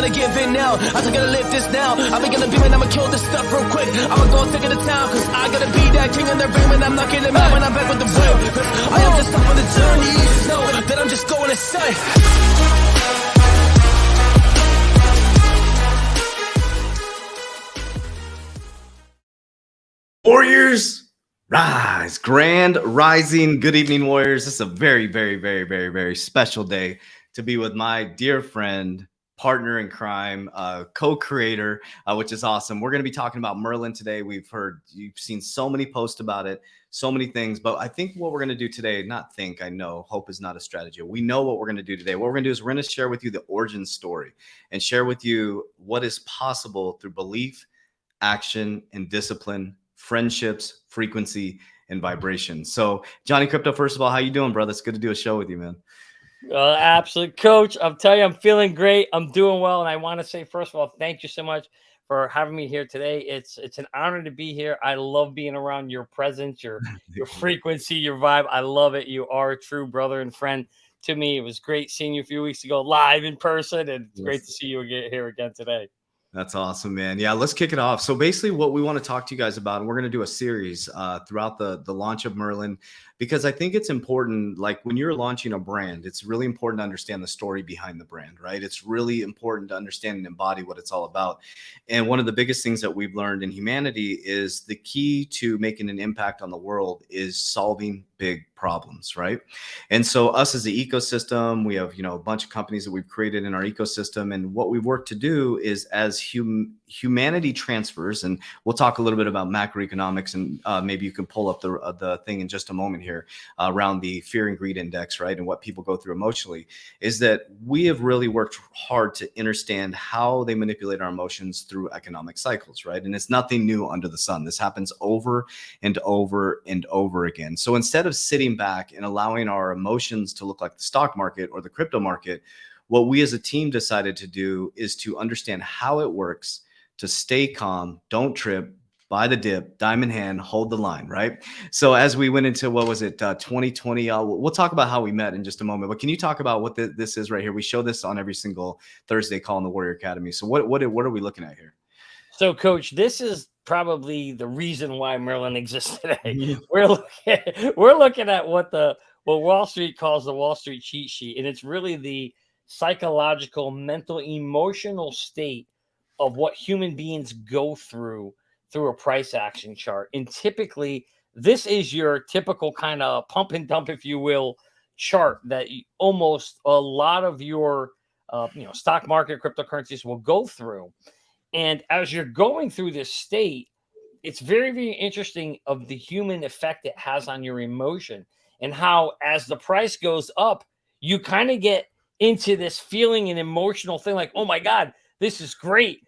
gonna give in now. I just gotta live this now. I'm gonna be when I'ma kill this stuff real quick. I'ma go take it to town, cause I gotta be that king in the ring when I'm knocking them out when I'm back with the will. Cause I am just up on the journey. You just know that I'm just going insane. Warriors, rise. Grand rising. Good evening, Warriors. This is a very, very, very, very, very special day to be with my dear friend, partner in crime, co-creator, which is awesome. We're going to be talking about Merlin today. You've seen so many posts about it, so many things, but I think what we're going to do today, I know, hope is not a strategy. We know what we're going to do today. What we're going to do is we're going to share with you the origin story and share with you what is possible through belief, action, and discipline, friendships, frequency, and vibration. So Johnny Krypto, first of all, how you doing, brother? It's good to do a show with you, man. Absolutely, Coach. I'm telling you, I'm feeling great. I'm doing well. And I want to say, first of all, thank you so much for having me here today. It's an honor to be here. I love being around your presence, your frequency, your vibe. I love it. You are a true brother and friend to me. It was great seeing you a few weeks ago live in person, and it's great to see you here again today. That's awesome, man. Yeah, let's kick it off. So basically what we want to talk to you guys about, and we're going to do a series throughout the launch of Merlin, because I think it's important, like when you're launching a brand, it's really important to understand the story behind the brand, right? It's really important to understand and embody what it's all about. And one of the biggest things that we've learned in humanity is the key to making an impact on the world is solving big problems, right? And so us as the ecosystem, we have, a bunch of companies that we've created in our ecosystem. And what we work to do is as humanity transfers, and we'll talk a little bit about macroeconomics, and maybe you can pull up the thing in just a moment here around the fear and greed index, right? And what people go through emotionally, is that we have really worked hard to understand how they manipulate our emotions through economic cycles, right? And it's nothing new under the sun. This happens over and over and over again. So instead of sitting back and allowing our emotions to look like the stock market or the crypto market, what we as a team decided to do is to understand how it works, to stay calm, don't trip, buy the dip, diamond hand, hold the line, right? So as we went into, 2020, we'll talk about how we met in just a moment, but can you talk about what this is right here? We show this on every single Thursday call in the Warrior Academy. So what are we looking at here? So, Coach, this is probably the reason why Merlin exists today. We're looking at what Wall Street calls the Wall Street cheat sheet, and it's really the psychological, mental, emotional state of what human beings go through a price action chart. And typically, this is your typical kind of pump and dump, if you will, chart that almost a lot of your stock market cryptocurrencies will go through. And as you're going through this state, it's very, very interesting of the human effect it has on your emotion, and how as the price goes up, you kind of get into this feeling and emotional thing like, oh my God, this is great.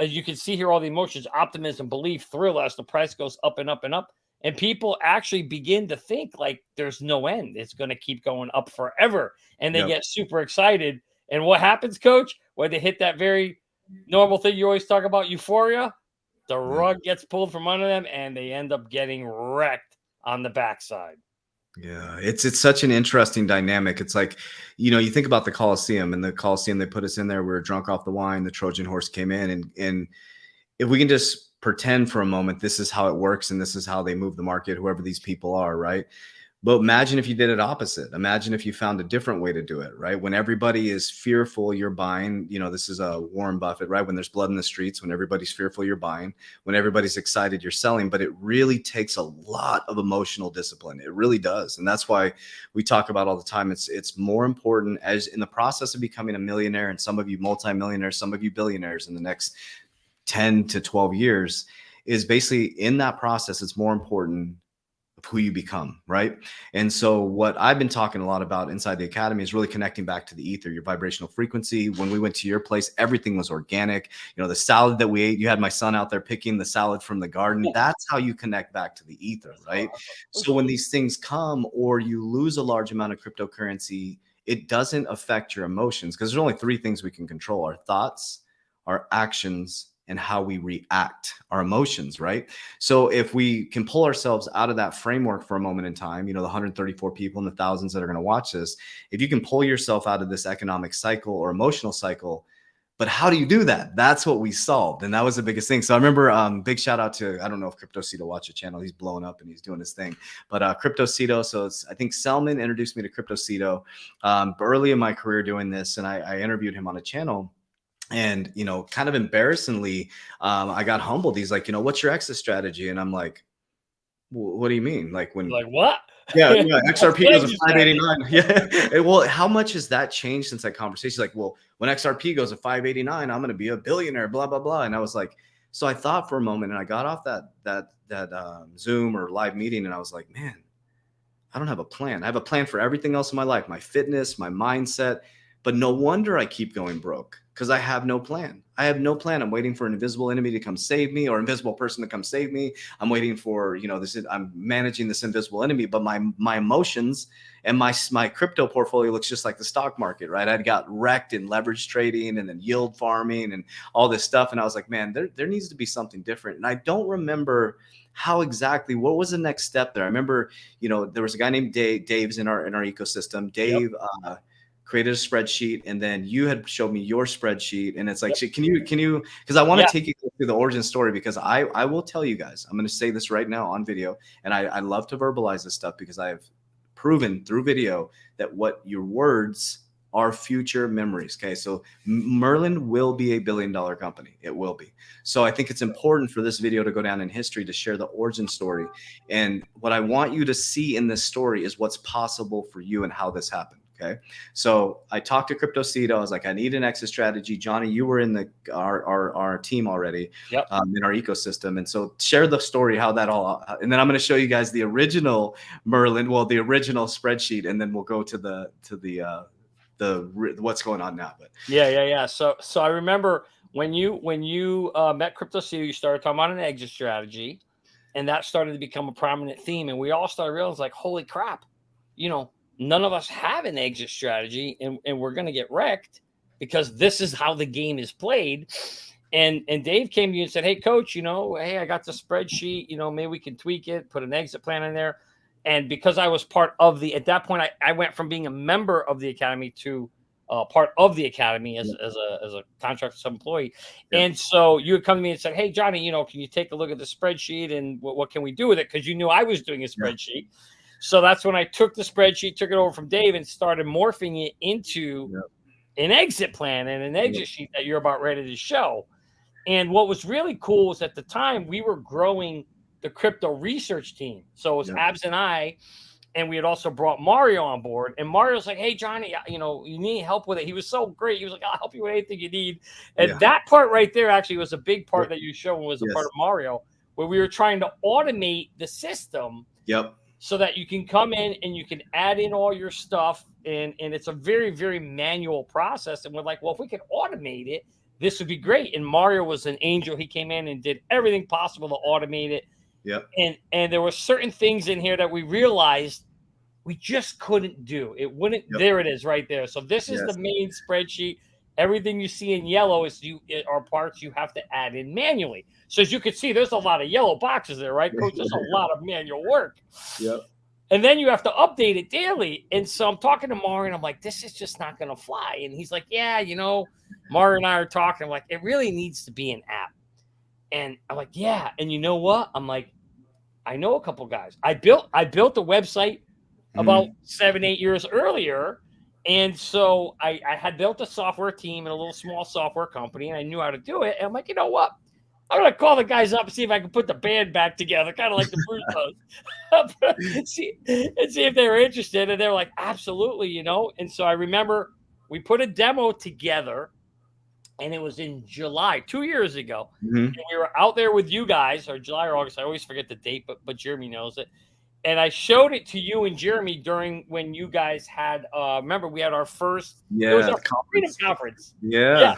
As you can see here, all the emotions, optimism, belief, thrill, as the price goes up and up and up. And people actually begin to think like there's no end. It's going to keep going up forever. And they get super excited. And what happens, Coach? When they hit that very normal thing you always talk about, euphoria, the rug gets pulled from under them and they end up getting wrecked on the backside. Yeah, it's such an interesting dynamic. It's like, you think about the Coliseum, and the Coliseum, they put us in there. We were drunk off the wine. The Trojan horse came in, and if we can just pretend for a moment, this is how it works, and this is how they move the market, whoever these people are, right? But imagine if you did it opposite. Imagine if you found a different way to do it, right? When everybody is fearful, you're buying. This is a Warren Buffett, right? When there's blood in the streets, when everybody's fearful, you're buying. When everybody's excited, you're selling. But it really takes a lot of emotional discipline. It really does. And that's why we talk about all the time. It's more important as in the process of becoming a millionaire, and some of you multimillionaires, some of you billionaires in the next 10 to 12 years, is basically in that process, it's more important who you become, right? And so what I've been talking a lot about inside the academy is really connecting back to the ether, your vibrational frequency. When we went to your place, everything was organic. The salad that we ate, you had my son out there picking the salad from the garden. That's how you connect back to the ether, right? So when these things come, or you lose a large amount of cryptocurrency, it doesn't affect your emotions, because there's only three things we can control: our thoughts, our actions, and how we react, our emotions, right? So if we can pull ourselves out of that framework for a moment in time, the 134 people and the thousands that are going to watch this, if you can pull yourself out of this economic cycle or emotional cycle, But how do you do that? That's what we solved. And that was the biggest thing. So I remember, big shout out to, I don't know if Krypto watch the channel. He's blowing up and he's doing his thing. But Krypto, so it's, I think Selman introduced me to Krypto early in my career doing this. And I interviewed him on a channel. And, you know, kind of embarrassingly, I got humbled. He's like, you know, what's your exit strategy? And I'm like, what do you mean? Like when, like what? Yeah, XRP goes to 589. Yeah. Well, how much has that changed since that conversation? Like, well, when XRP goes to 589, I'm going to be a billionaire, blah, blah, blah. And I was like, so I thought for a moment, and I got off that Zoom or live meeting, and I was like, man, I don't have a plan. I have a plan for everything else in my life, my fitness, my mindset, but no wonder I keep going broke, because I have no plan. I have no plan. I'm waiting for an invisible enemy to come save me, or invisible person to come save me. I'm waiting for, you know, I'm managing this invisible enemy, but my emotions and my crypto portfolio looks just like the stock market, right? I got wrecked in leverage trading and then yield farming and all this stuff. And I was like, man, there needs to be something different. And I don't remember how exactly, what was the next step there? I remember, you know, there was a guy named Dave's in our ecosystem. Dave, created a spreadsheet, and then you had showed me your spreadsheet, and it's like, can you, because I want to take you through the origin story, because I will tell you guys, I'm going to say this right now on video, and I love to verbalize this stuff, because I have proven through video that what your words are future memories. Okay. So Merlin will be $1 billion company. It will be. So I think it's important for this video to go down in history, to share the origin story. And what I want you to see in this story is what's possible for you and how this happened. Okay. So I talked to Krypto. I was like, I need an exit strategy. Johnny, you were in our team already, in our ecosystem. And so share the story, how that all, and then I'm going to show you guys the original Merlin, well, the original spreadsheet, and then we'll go to the what's going on now. But yeah. So I remember when you met Krypto, you started talking about an exit strategy, and that started to become a prominent theme. And we all started realizing, like, holy crap, you know, none of us have an exit strategy, and we're going to get wrecked, because this is how the game is played. And Dave came to you and said, hey, coach, you know, hey, I got the spreadsheet, you know, maybe we can tweak it, put an exit plan in there. And because I was part of at that point, I went from being a member of the academy to part of the academy as a contractor employee. And so you would come to me and said, hey, Johnny, you know, can you take a look at the spreadsheet, and what can we do with it? Because you knew I was doing a spreadsheet. So that's when I took the spreadsheet, took it over from Dave, and started morphing it into an exit plan and an exit sheet that you're about ready to show. And what was really cool was, at the time, we were growing the crypto research team. So it was Abs and I, and we had also brought Mario on board. And Mario's like, hey, Johnny, you know, you need help with it. He was so great. He was like, I'll help you with anything you need. And that part right there actually was a big part that you showed, was a part of Mario, where we were trying to automate the system. So that you can come in and you can add in all your stuff. And it's a very, very manual process. And we're like, well, if we could automate it, this would be great. And Mario was an angel. He came in and did everything possible to automate it. And there were certain things in here that we realized we just couldn't do. It wouldn't. There it is right there. So this is the main spreadsheet. Everything you see in yellow are parts you have to add in manually. So as you can see, there's a lot of yellow boxes there, right, Coach? There's a lot of manual work. And then you have to update it daily. And so I'm talking to Mario, and I'm like, this is just not going to fly. And he's like, yeah, you know, Mario and I are talking. I'm like, it really needs to be an app. And I'm like, yeah. And you know what? I'm like, I know a couple guys. I built a website about 7-8 years earlier. And so I had built a software team in a little small software company, and I knew how to do it. And I'm like, you know what? I'm going to call the guys up and see if I can put the band back together, kind of like the Bruce does, see if they were interested. And they were like, absolutely, you know. And so I remember we put a demo together, and it was in July, 2 years ago. And we were out there with you guys, or July or August. I always forget the date, but Jeremy knows it. And I showed it to you and Jeremy during when you guys had, remember, we had our first, it was our freedom conference. Yeah.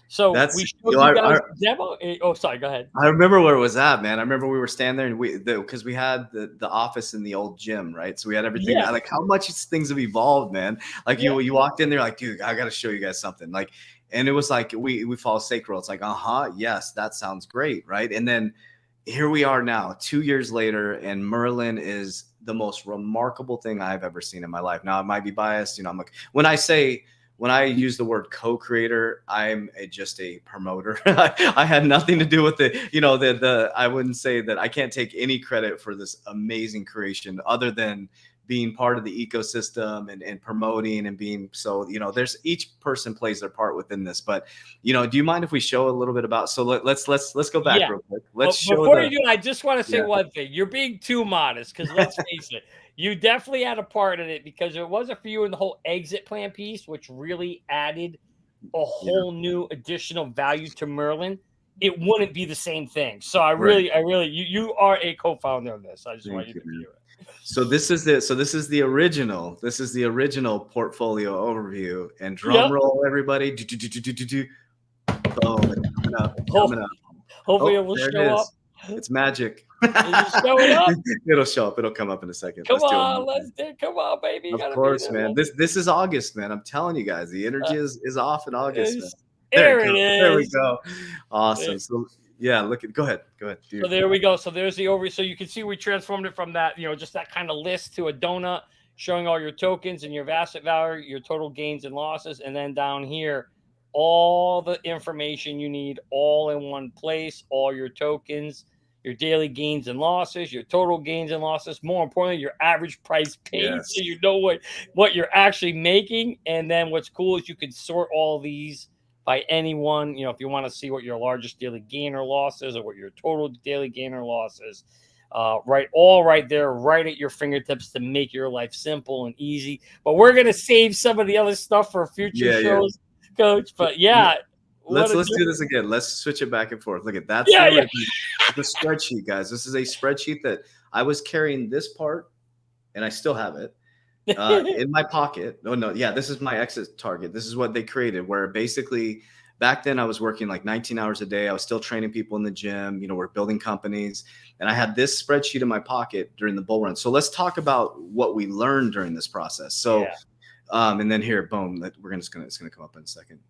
So we showed you guys the demo. Oh, sorry, go ahead. I remember where it was at, man. I remember we were standing there, and because we had the office in the old gym, right? So we had everything. Like, how much things have evolved, man. Like you walked in there, like, dude, I got to show you guys something. Like, and it was like we follow sacral. It's like, yes, that sounds great, right? And then here we are now, 2 years later, and Merlin is the most remarkable thing I've ever seen in my life. Now, I might be biased, you know. I'm like, when I say when I use the word co-creator, I'm just a promoter. I had nothing to do with it. You know, I wouldn't say that I can't take any credit for this amazing creation other than being part of the ecosystem and promoting and being, so, you know, there's each person plays their part within this. But, you know, do you mind if we show a little bit about, so let's go back Yeah. real quick. But Let's show before the, you do, I just want to say yeah. one thing. You're being too modest because let's face it, you definitely had a part in it because there wasn't for you in the whole exit plan piece, which really added a whole new additional value to Merlin. It wouldn't be the same thing. So I really, you are a co-founder of this. I just want you to view it. So this is the original. This is the original portfolio overview. And drum roll, everybody. Boom, it's coming up. It's coming up. Hopefully it will there show it up. is. It's magic. Is it showing up? It'll show up. It'll come up in a second. Come on, come on, baby. Of course, man. This is August, man. I'm telling you guys, the energy is off in August, man. There it is. There we go. Awesome. So yeah, go ahead, dude. So there we go. So there's the overview. So you can see we transformed it from that, you know, just that kind of list to a donut showing all your tokens and your asset value, your total gains and losses, and then down here, all the information you need all in one place, all your tokens, your daily gains and losses, your total gains and losses, more importantly, your average price paid, so you know what you're actually making. And then what's cool is you can sort all these by anyone, you know, if you want to see what your largest daily gain or loss is or what your total daily gain or loss is, right there, right at your fingertips to make your life simple and easy. But we're going to save some of the other stuff for future shows, Coach. But let's do this again. Let's switch it back and forth. Look at that. The spreadsheet, guys. This is a spreadsheet that I was carrying this part, and I still have it in my pocket. This is my exit target. This is what they created, where basically back then I was working like 19 hours a day. I was still training people in the gym. You know, we're building companies, and I had this spreadsheet in my pocket during the bull run. So let's talk about what we learned during this process. So, and then here, boom, it's gonna come up in a second.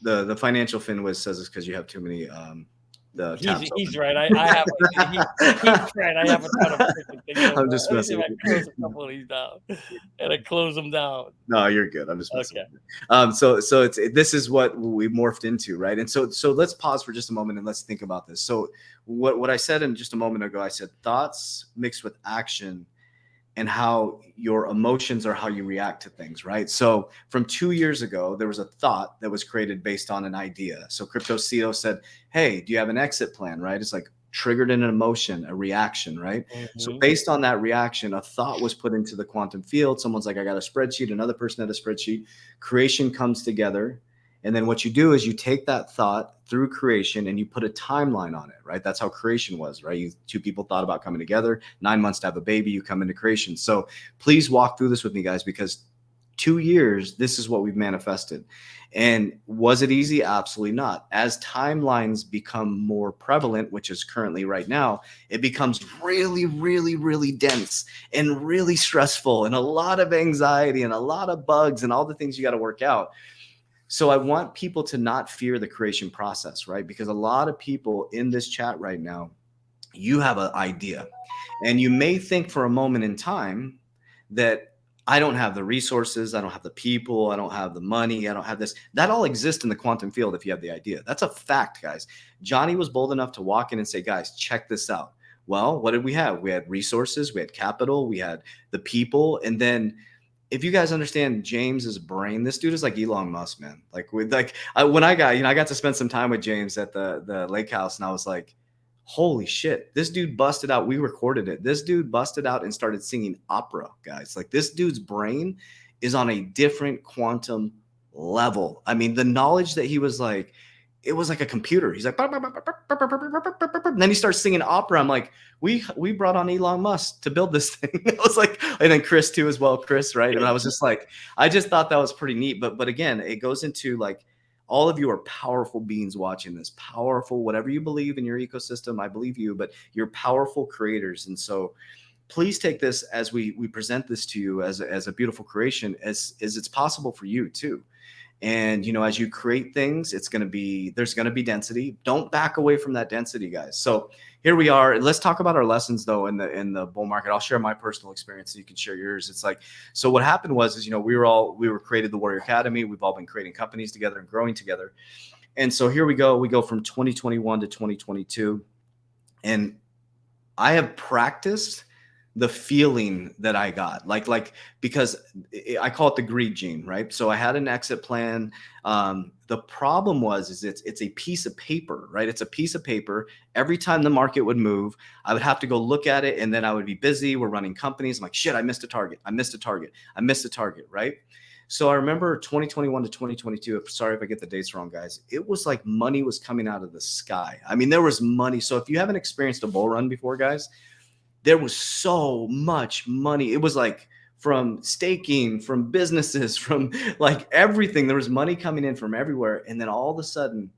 The financial FinWiz says it's because you have too many. He's right. I have. He's right. I have a ton of freaking things. I'm just messing with you. Close a couple of these down, and I close them down. No, you're good. I'm just messing with you. So this is what we morphed into, right? And so let's pause for just a moment and let's think about this. So what I said in just a moment ago, I said thoughts mixed with action, and how your emotions are how you react to things, right? So from 2 years ago, there was a thought that was created based on an idea. So Krypto CEO said, hey, do you have an exit plan, right? It's like triggered in an emotion, a reaction, right? So based on that reaction, a thought was put into the quantum field. Someone's like, I got a spreadsheet. Another person had a spreadsheet. Creation comes together. And then what you do is you take that thought through creation and you put a timeline on it, right? That's how creation was, right? Two people thought about coming together, 9 months to have a baby, you come into creation. So please walk through this with me, guys, because 2 years, this is what we've manifested. And was it easy? Absolutely not. As timelines become more prevalent, which is currently right now, it becomes really, really, really dense and really stressful and a lot of anxiety and a lot of bugs and all the things you got to work out. So I want people to not fear the creation process, right? Because a lot of people in this chat right now, you have an idea and you may think for a moment in time that I don't have the resources, I don't have the people, I don't have the money, I don't have this. That all exists in the quantum field if you have the idea. That's a fact, guys. Johnny was bold enough to walk in and say, guys, check this out. Well, what did we have? We had resources, we had capital, we had the people, and then if you guys understand James's brain, this dude is like Elon Musk, man. When I got to spend some time with James at the lake house, and I was like, holy shit, this dude busted out. We recorded it. This dude busted out and started singing opera, guys. Like, this dude's brain is on a different quantum level. I mean, the knowledge that he was like, it was like a computer. He's like, and then he starts singing opera. I'm like, we brought on Elon Musk to build this thing. It was like, and then Chris too as well, Chris, right? And I was just like, I just thought that was pretty neat. But again, it goes into like, all of you are powerful beings watching this, powerful, whatever you believe in your ecosystem, I believe you, but you're powerful creators. And so please take this as we present this to you as a beautiful creation, as it's possible for you too. And, you know, as you create things, there's going to be density. Don't back away from that density, guys. So here we are. Let's talk about our lessons though in the bull market. I'll share my personal experience so you can share yours. It's like, so what happened was, you know, we were created the Warrior Academy. We've all been creating companies together and growing together. And so here we go from 2021 to 2022. And I have practiced the feeling that I got, like because I call it the greed gene, right? So I had an exit plan. The problem is it's a piece of paper, right? It's a piece of paper. Every time the market would move, I would have to go look at it, and then I would be busy. We're running companies. I'm like, shit, I missed a target. I missed a target, right? So I remember 2021 to 2022. Sorry if I get the dates wrong, guys. It was like money was coming out of the sky. I mean, there was money. So if you haven't experienced a bull run before, guys, there was so much money. It was like from staking, from businesses, from like everything. There was money coming in from everywhere. And then all of a sudden,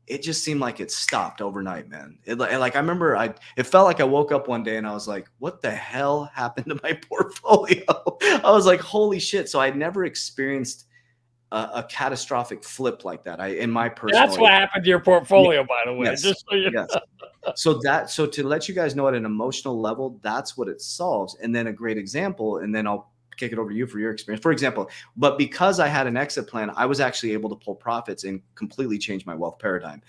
it just seemed like it stopped overnight, man. Like I remember it felt like I woke up one day and I was like, what the hell happened to my portfolio? I was like, holy shit. So I'd never experienced a catastrophic flip like that. In my personal. That's what happened to your portfolio, by the way. Yes. Just so you know. So to let you guys know at an emotional level, that's what it solves. And then a great example, and then I'll kick it over to you for your experience. For example, but because I had an exit plan, I was actually able to pull profits and completely change my wealth paradigm.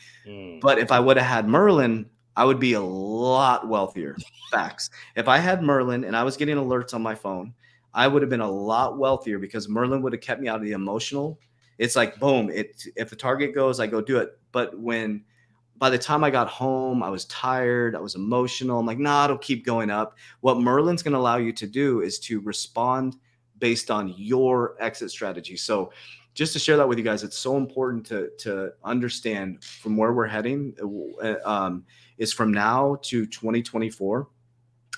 But if I would have had Merlin, I would be a lot wealthier. Facts. If I had Merlin and I was getting alerts on my phone, I would have been a lot wealthier because Merlin would have kept me out of the emotional. It's like, boom, if the target goes, I go do it. But by the time I got home, I was tired, I was emotional. I'm like, nah, it'll keep going up. What Merlin's going to allow you to do is to respond based on your exit strategy. So just to share that with you guys, it's so important to understand from where we're heading is from now to 2024.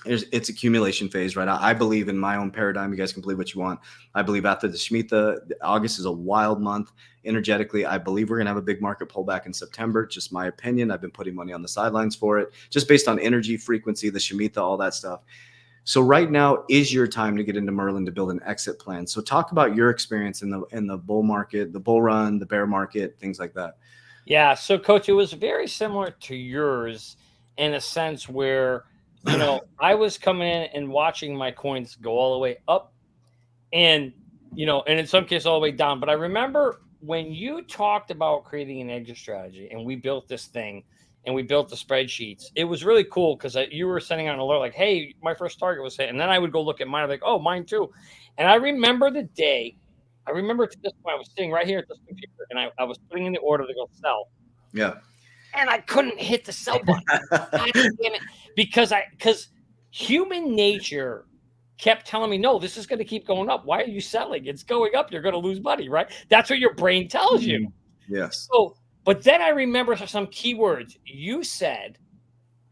It's accumulation phase, right? I believe in my own paradigm. You guys can believe what you want. I believe after the Shemitah, August is a wild month energetically. I believe we're going to have a big market pullback in September. Just my opinion. I've been putting money on the sidelines for it, just based on energy, frequency, the Shemitah, all that stuff. So right now is your time to get into Merlin to build an exit plan. So talk about your experience in the bull market, the bull run, the bear market, things like that. Yeah. So, Coach, it was very similar to yours in a sense where, you know, I was coming in and watching my coins go all the way up and, you know, and in some cases all the way down. But I remember when you talked about creating an exit strategy and we built this thing and we built the spreadsheets, it was really cool because you were sending out an alert like, hey, my first target was hit. And then I would go look at mine. I'm like, oh, mine too. And I remember the day, to this point, I was sitting right here at this computer and I was putting in the order to go sell. Yeah. And I couldn't hit the sell button. God damn it. Because human nature kept telling me, no, this is going to keep going up. Why are you selling? It's going up. You're going to lose money, right? That's what your brain tells you. Yes. So, but then I remember some keywords. You said,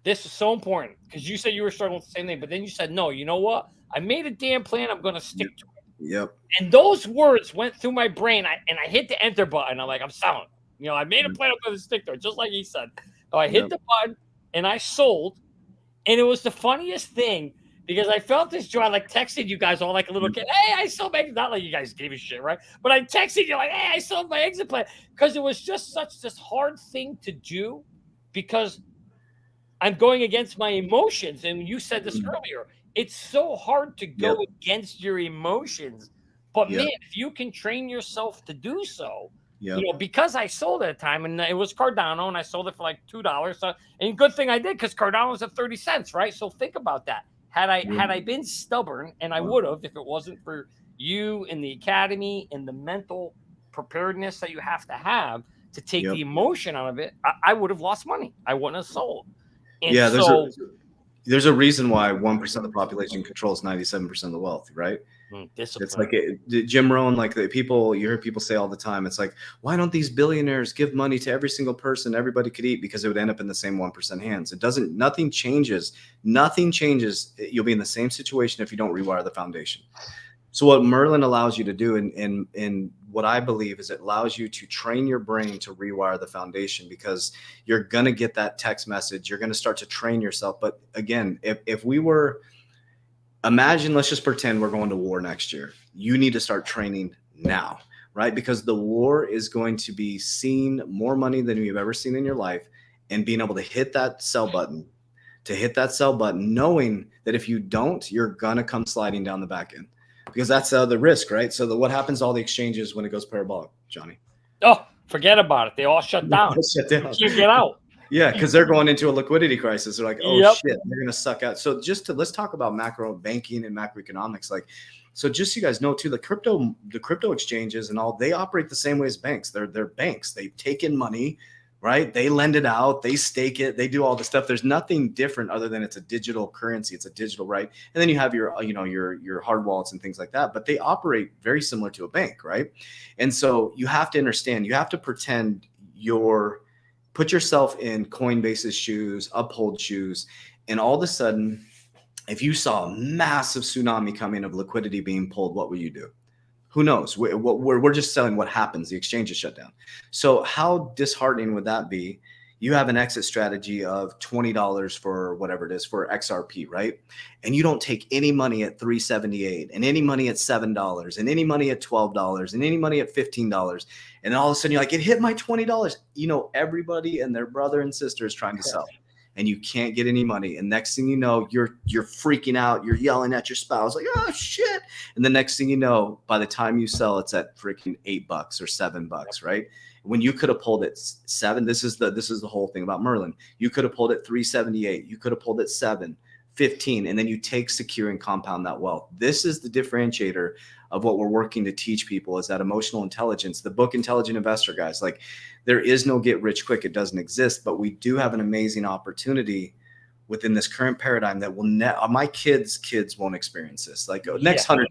this is so important because you said you were struggling with the same thing, but then you said, no, you know what? I made a damn plan. I'm going to stick to it. Yep. And those words went through my brain and I hit the enter button. I'm like, I'm selling. You know, I made a plan, I'm going to stick to it, just like he said. So I hit the button and I sold. And it was the funniest thing because I felt this joy. I like texted you guys all like a little kid. Hey, I sold my exit. Not like you guys gave a shit, right? But I texted you like, hey, I sold my exit plan. Because it was just such this hard thing to do because I'm going against my emotions. And you said this earlier. It's so hard to go against your emotions. But man, if you can train yourself to do so, you know, because I sold at a time and it was Cardano and I sold it for like $2. So, and good thing I did because Cardano was at 30 cents, right? So think about that. Had I been stubborn, and I would have if it wasn't for you and the academy and the mental preparedness that you have to take the emotion out of it, I would have lost money. I wouldn't have sold. And there's a reason why 1% of the population controls 97% of the wealth, right? Discipline. It's like Jim Rohn, like you hear people say all the time. It's like, why don't these billionaires give money to every single person everybody could eat? Because it would end up in the same 1% hands. Nothing changes. Nothing changes. You'll be in the same situation if you don't rewire the foundation. So what Merlin allows you to do, and what I believe is it allows you to train your brain to rewire the foundation, because you're going to get that text message. You're going to start to train yourself. But again, if we were, imagine, let's just pretend we're going to war next year. You need to start training now, right? Because the war is going to be seeing more money than you've ever seen in your life, and being able to hit that sell button, knowing that if you don't, you're gonna come sliding down the back end, because that's the risk, right? So what happens to all the exchanges when it goes parabolic, Johnny? Oh, forget about it. They all shut down. Shut down. You can't get out. Yeah, because they're going into a liquidity crisis. They're like, oh Yep. shit, they're gonna suck out. So let's talk about macro banking and macroeconomics. Like, so just so you guys know too, the crypto exchanges and all, they operate the same way as banks. They're banks. They take in money, right? They lend it out, they stake it, they do all the stuff. There's nothing different other than it's a digital currency, it's a digital, right? And then you have your, your hard wallets and things like that, but they operate very similar to a bank, right? And so you have to understand, you have to pretend put yourself in Coinbase's shoes, Uphold shoes, and all of a sudden, if you saw a massive tsunami coming of liquidity being pulled, what would you do? Who knows? We're just selling what happens. The exchange is shut down. So how disheartening would that be? You have an exit strategy of $20 for whatever it is for XRP, right? And you don't take any money at $3.78 and any money at $7 and any money at $12 and any money at $15. And then all of a sudden you're like, it hit my $20. Everybody and their brother and sister is trying to sell, and you can't get any money. And next thing you know, you're freaking out. You're yelling at your spouse like, oh shit. And the next thing you know, by the time you sell, it's at freaking $8 or $7, right? When you could have pulled it $7. This is the whole thing about Merlin. You could have pulled it $3.78. You could have pulled it $7, $15, and then you take secure and compound that wealth. This is the differentiator of what we're working to teach people, is that emotional intelligence. The book Intelligent Investor, guys, like, there is no get rich quick. It doesn't exist, but we do have an amazing opportunity within this current paradigm that will my kids won't experience this. Like, next 100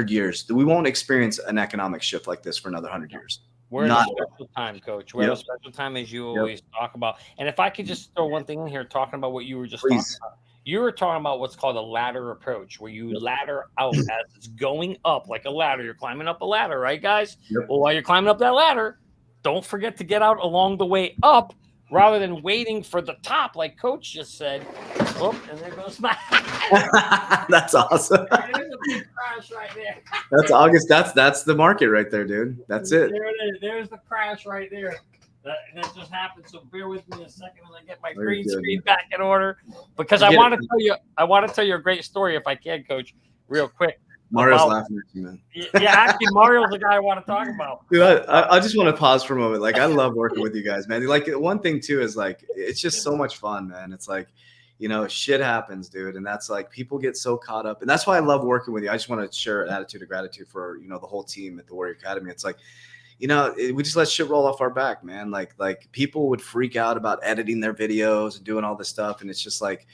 years, we won't experience an economic shift like this for another 100 years. We're in a special time, Coach. We're in a special time, as you always talk about. And if I could just throw one thing in here, talking about what you were just talking about. You were talking about what's called a ladder approach, where you ladder out as it's going up like a ladder. You're climbing up a ladder, right, guys? Well, while you're climbing up that ladder, don't forget to get out along the way up, rather than waiting for the top, like Coach just said. Oh, and there goes my. That's awesome. There's a big crash right there. That's August. That's the market right there, dude. That's it. There it is. There's the crash right there. That just happened. So bear with me a second as I get my green screen back in order, because I want to tell you a great story, if I can, Coach, real quick. Mario's laughing at you, man. Yeah, actually, Mario's the guy I want to talk about. Dude, I just want to pause for a moment. Like, I love working with you guys, man. Like, one thing too is, like, it's just so much fun, man. It's like, shit happens, dude. And that's like, people get so caught up. And that's why I love working with you. I just want to share an attitude of gratitude for, the whole team at the Warrior Academy. It's like, we just let shit roll off our back, man. Like people would freak out about editing their videos and doing all this stuff. And it's just like,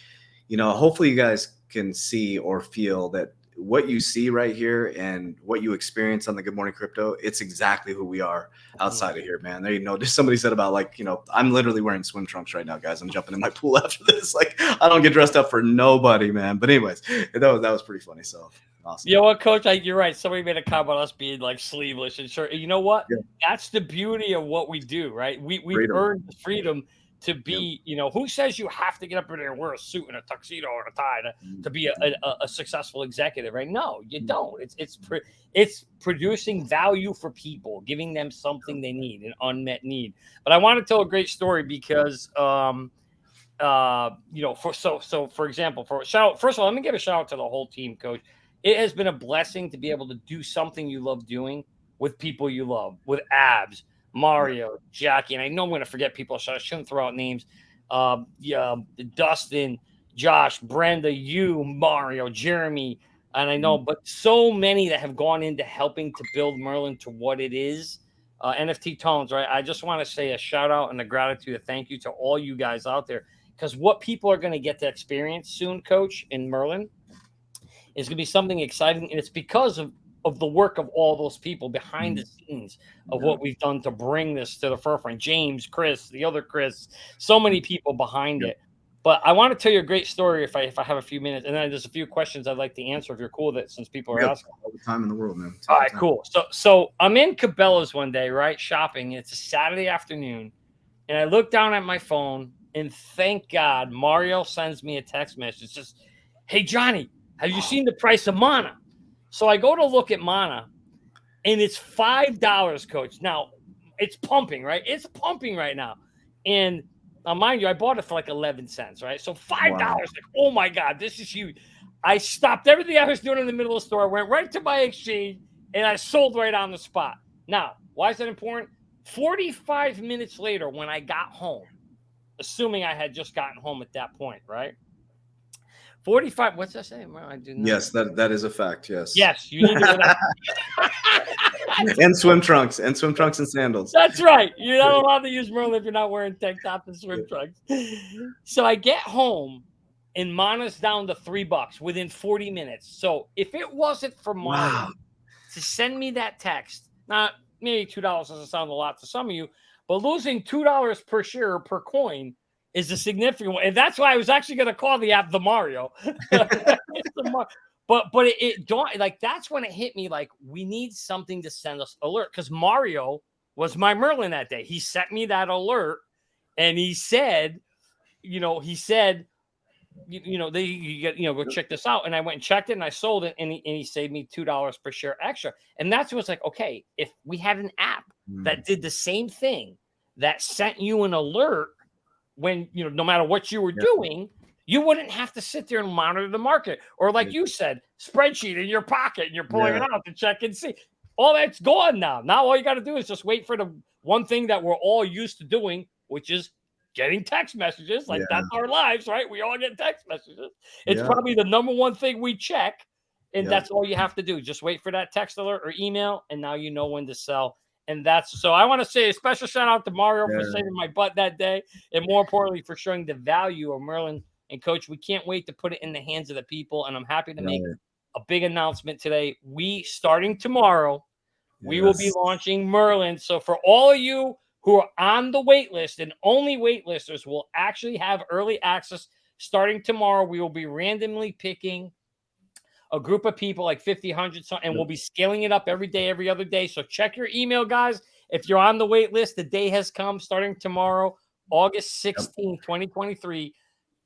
hopefully you guys can see or feel that what you see right here and what you experience on the Good Morning Crypto, it's exactly who we are outside of here, man. There, just somebody said about, like, I'm literally wearing swim trunks right now, guys. I'm jumping in my pool after this. Like, I don't get dressed up for nobody, man. But anyways, that was pretty funny. So awesome. You know what, Coach? You're right. Somebody made a comment about us being like sleeveless and shirt. You know what? Yeah. That's the beauty of what we do, right? We've earned the freedom to be, who says you have to get up in there and wear a suit and a tuxedo or a tie to be a successful executive, right? No, you don't. It's producing value for people, giving them something they need, an unmet need. But I want to tell a great story because, for example, first of all, let me give a shout out to the whole team, Coach. It has been a blessing to be able to do something you love doing with people you love, with Abs, Mario, Jackie, and I know I'm going to forget people, so I shouldn't throw out names. Dustin, Josh, Brenda, you, Mario, Jeremy, and I know, but so many that have gone into helping to build Merlin to what it is. NFT Tones, right? I just want to say a shout out and a gratitude, a thank you to all you guys out there, because what people are going to get to experience soon, Coach, in Merlin is going to be something exciting, and it's because of the work of all those people behind the scenes of what we've done to bring this to the forefront. James, Chris, the other Chris, so many people behind it. But I want to tell you a great story if I have a few minutes, and then there's a few questions I'd like to answer if you're cool with it, since people are asking. All the time in the world, man. All right, cool. So I'm in Cabela's one day, right, shopping. It's a Saturday afternoon, and I look down at my phone, and thank God Mario sends me a text message. It says, "Hey Johnny, have you seen the price of Mana?" So I go to look at Mana, and it's $5, coach. Now it's pumping, right? It's pumping right now. And now, mind you, I bought it for like 11 cents, right? So $5, Wow. like, oh my God, this is huge. I stopped everything I was doing in the middle of the store, went right to my exchange, and I sold right on the spot. Now, why is that important? 45 minutes later, when I got home, assuming I had just gotten home at that point, right? 45, what's that saying? Well, I do not. Yes, that is a fact. Yes. Yes, you need to go down. And swim trunks and sandals. That's right. You're not allowed to use Merlin if you're not wearing tank top and swim trunks. So I get home and Mana's down to $3 within 40 minutes. So if it wasn't for Mana to send me that text, now maybe $2 doesn't sound a lot to some of you, but losing $2 per share per coin is a significant one. And that's why I was actually going to call the app the Mario. But it don't, like, that's when it hit me, like, we need something to send us alert, because Mario was my Merlin that day. He sent me that alert, and he said, you go check this out. And I went and checked it, and I sold it, and he saved me $2 per share extra. And that's what's like, okay, if we had an app that did the same thing, that sent you an alert when, no matter what you were doing, you wouldn't have to sit there and monitor the market. Or like you said, spreadsheet in your pocket, and you're pulling it out to check and see. All that's gone now. Now all you got to do is just wait for the one thing that we're all used to doing, which is getting text messages. Like, that's our lives, right? We all get text messages. It's probably the number one thing we check, and that's all you have to do. Just wait for that text alert or email, and now you know when to sell. And that's so I want to say a special shout out to Mario for saving my butt that day, and more importantly for showing the value of Merlin. And coach, we can't wait to put it in the hands of the people. And I'm happy to make a big announcement today. Starting tomorrow, we will be launching Merlin. So for all of you who are on the wait list, and only wait listers will actually have early access starting tomorrow, we will be randomly picking a group of people, like 50, 100, and we'll be scaling it up every day, every other day. So check your email, guys. If you're on the wait list, the day has come. Starting tomorrow, August 16, 2023.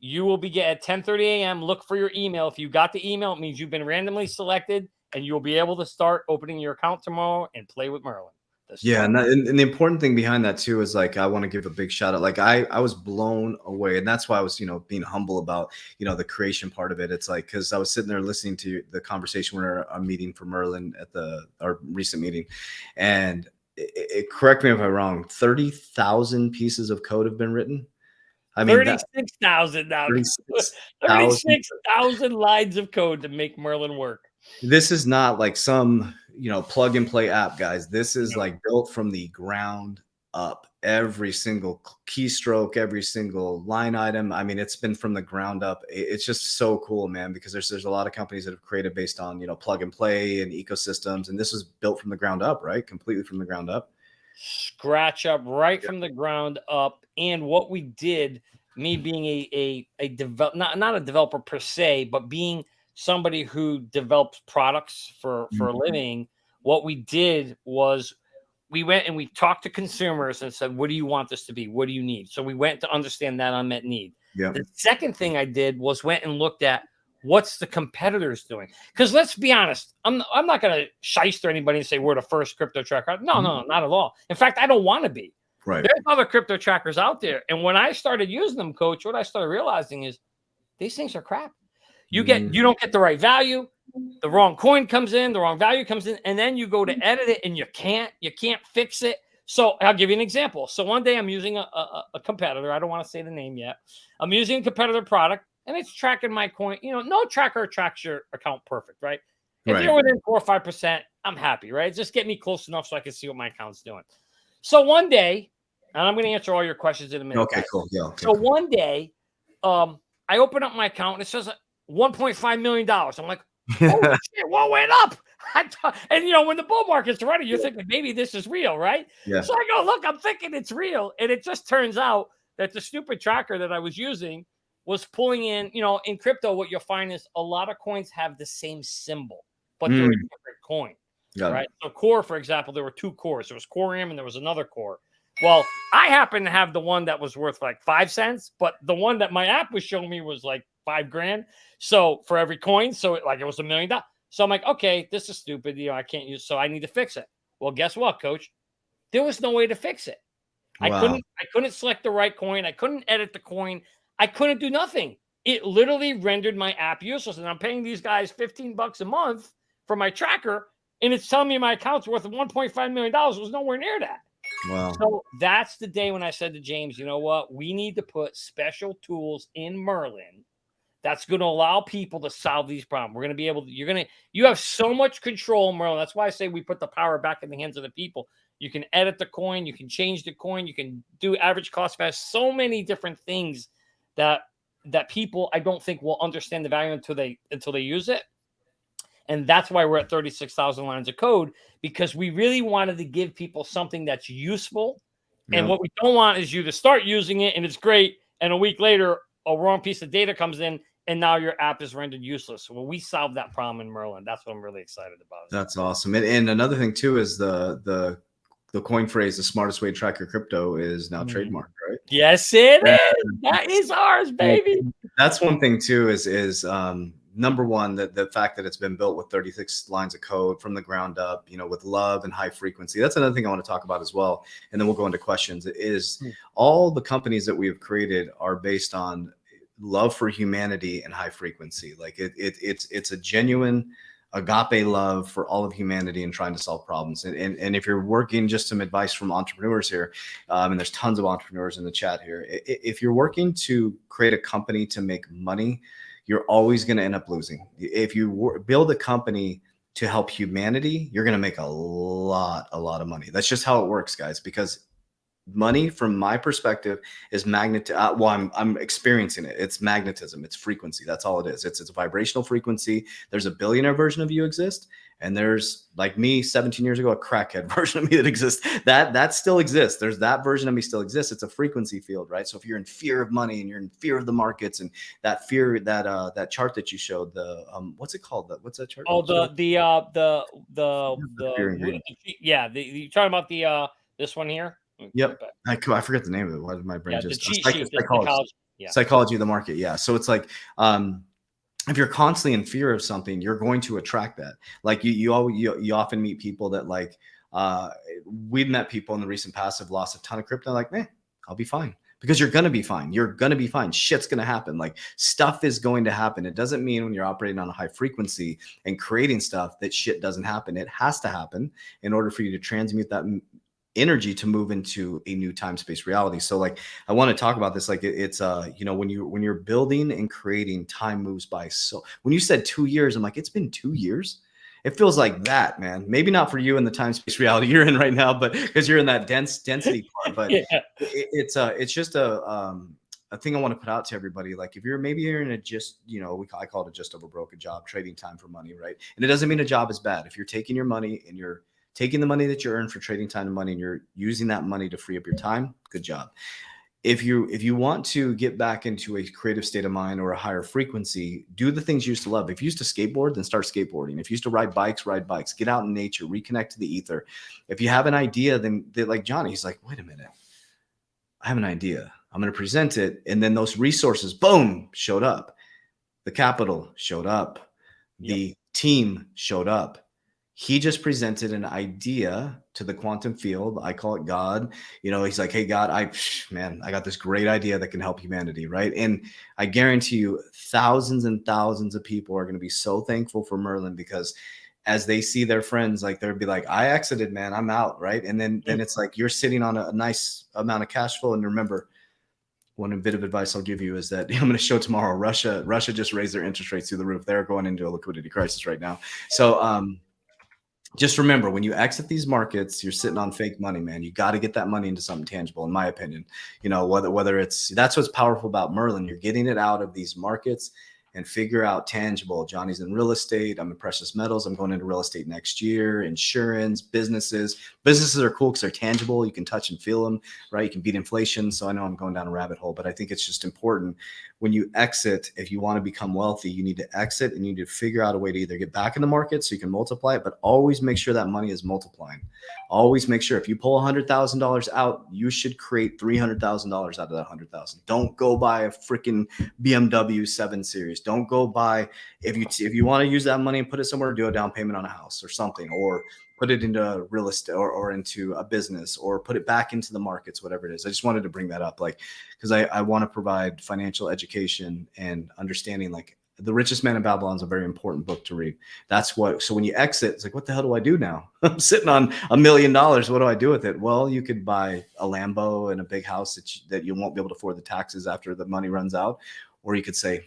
You will be at 10:30 a.m. Look for your email. If you got the email, it means you've been randomly selected, and you'll be able to start opening your account tomorrow and play with Merlin. Yeah, and the important thing behind that too is, like, I want to give a big shout out. Like, I was blown away, and that's why I was being humble about the creation part of it. It's like, because I was sitting there listening to the conversation when I'm meeting for Merlin at our recent meeting, and correct me if I'm wrong, 30,000 pieces of code have been written. I mean, 36,000 now. 36,000 lines of code to make Merlin work. This is not like some plug and play app, guys. This is like built from the ground up. Every single keystroke, every single line item. I mean, it's been from the ground up. It's just so cool, man, because there's a lot of companies that have created based on plug and play and ecosystems, and this was built from the ground up, right? Completely from the ground up. Scratch up right from the ground up. And what we did, me being a not a developer per se, but being somebody who develops products for a living, what we did was we went and we talked to consumers and said, what do you want this to be? What do you need? So we went to understand that unmet need. The second thing I did was went and looked at what's the competitors doing. Because let's be honest, I'm not going to shyster anybody and say we're the first crypto tracker. No, not at all. In fact, I don't want to be. Right. There's other crypto trackers out there. And when I started using them, coach, what I started realizing is these things are crap. You don't get the right value. The wrong coin comes in, the wrong value comes in, and then you go to edit it and you can't fix it. So I'll give you an example. So one day I'm using a competitor. I don't want to say the name yet. I'm using a competitor product, and it's tracking my coin. No tracker tracks your account perfect, right? If you're within 4 or 5%, I'm happy, right? Just get me close enough so I can see what my account's doing. So one day, and I'm going to answer all your questions in a minute. Okay, cool. Yeah. Okay, so one day, I open up my account, and it says $1.5 million. I'm like, oh shit, what went up? And when the bull market's running, you're thinking maybe this is real, right? Yeah. So I go, look, I'm thinking it's real. And it just turns out that the stupid tracker that I was using was pulling in, in crypto, what you'll find is a lot of coins have the same symbol, but they're a different coin. Right. So core, for example, there were two cores. There was Corium and there was another core. Well, I happen to have the one that was worth like 5 cents, but the one that my app was showing me was like $5,000. So for every coin, so it was $1 million. So I'm like, okay, this is stupid. I can't use, so I need to fix it. Well, guess what, coach? There was no way to fix it. Wow. I couldn't select the right coin. I couldn't edit the coin. I couldn't do nothing. It literally rendered my app useless. And I'm paying these guys $15 a month for my tracker, and it's telling me my account's worth $1.5 million. It was nowhere near that. Wow. So that's the day when I said to James, you know what? We need to put special tools in Merlin that's going to allow people to solve these problems. We're going to be able to, you have so much control, Merlin. That's why I say we put the power back in the hands of the people. You can edit the coin, you can change the coin, you can do average cost fast, so many different things that people I don't think will understand the value until they use it. And that's why we're at 36,000 lines of code, because we really wanted to give people something that's useful. And what we don't want is you to start using it and it's great, and a week later a wrong piece of data comes in and now your app is rendered useless. Well, we solved that problem in Merlin. That's what I'm really excited about. That's awesome. And another thing too is the coin phrase, the smartest way to track your crypto, is now trademarked, right? Yes, it is. That is ours, baby. That's one thing too, is number one, the fact that it's been built with 36 lines of code from the ground up, with love and high frequency. That's another thing I want to talk about as well. And then we'll go into questions. Is all the companies that we have created are based on love for humanity and high frequency. Like it's a genuine agape love for all of humanity and trying to solve problems. And if you're working, just some advice from entrepreneurs here, and there's tons of entrepreneurs in the chat here. If you're working to create a company to make money, you're always going to end up losing. If you build a company to help humanity, you're going to make a lot of money. That's just how it works, guys, because money, from my perspective, is I'm experiencing it. It's magnetism. It's frequency. That's all it is. It's a vibrational frequency. There's a billionaire version of you exist, and there's, like me 17 years ago, a crackhead version of me that exists. That still exists. There's that version of me still exists. It's a frequency field, right? So if you're in fear of money and you're in fear of the markets and that fear, that chart that you showed, the what's it called? What's that chart? Oh, you're talking about this one here. Yep. I forget the name of it. Why did my brain the just cheat sheet, psychology. Psychology of the market. Yeah. So it's like, if you're constantly in fear of something, you're going to attract that. Like you often meet people that, like, we've met people in the recent past have lost a ton of crypto. Like, man, I'll be fine. Because you're going to be fine. You're going to be fine. Shit's going to happen. Like, stuff is going to happen. It doesn't mean when you're operating on a high frequency and creating stuff that shit doesn't happen. It has to happen in order for you to transmute that energy to move into a new time-space reality. So, like, I want to talk about this. Like, it's when you're building and creating, time moves by. So when you said 2 years, I'm like, it's been 2 years. It feels like that, man. Maybe not for you in the time-space reality you're in right now, but because you're in that density part. But it's just a thing I want to put out to everybody. Like, if you're in a I call it a just over broke, a job, trading time for money, right? And it doesn't mean a job is bad. If you're taking your money and you're taking the money that you earn for trading time and money, and you're using that money to free up your time, good job. If you want to get back into a creative state of mind or a higher frequency, do the things you used to love. If you used to skateboard, then start skateboarding. If you used to ride bikes, get out in nature, reconnect to the ether. If you have an idea, then like Johnny, he's like, wait a minute, I have an idea. I'm going to present it. And then those resources, boom, showed up. The capital showed up. The team showed up. He just presented an idea to the quantum field. I call it God. He's like, hey, God, I got this great idea that can help humanity, right? And I guarantee you thousands and thousands of people are going to be so thankful for Merlin, because as they see their friends, like, they'll be like, I exited, man, I'm out, right? And then it's like you're sitting on a nice amount of cash flow. And remember, one bit of advice I'll give you is that I'm going to show tomorrow, Russia just raised their interest rates through the roof. They're going into a liquidity crisis right now. So, just remember, when you exit these markets, you're sitting on fake money, man. You got to get that money into something tangible, in my opinion. Whether that's what's powerful about Merlin. You're getting it out of these markets and figure out tangible. Johnny's in real estate. I'm in precious metals. I'm going into real estate next year. Insurance, businesses. Businesses are cool because they're tangible. You can touch and feel them, right? You can beat inflation. So I know I'm going down a rabbit hole, but I think it's just important when you exit. If you want to become wealthy, you need to exit and you need to figure out a way to either get back in the market so you can multiply it, but always make sure that money is multiplying. Always make sure if you pull $100,000 out, you should create $300,000 out of that $100,000. Don't go buy a freaking BMW 7 Series. secondaries. Don't go buy, if you want to use that money and put it somewhere, do a down payment on a house or something, or put it into real estate or into a business, or put it back into the markets, whatever it is. I just wanted to bring that up, like, because I want to provide financial education and understanding. Like, The Richest Man in Babylon is a very important book to read. That's what, so when you exit, it's like, what the hell do I do now? I'm sitting on $1 million. What do I do with it? Well, you could buy a Lambo and a big house that you won't be able to afford the taxes after the money runs out. Or you could say,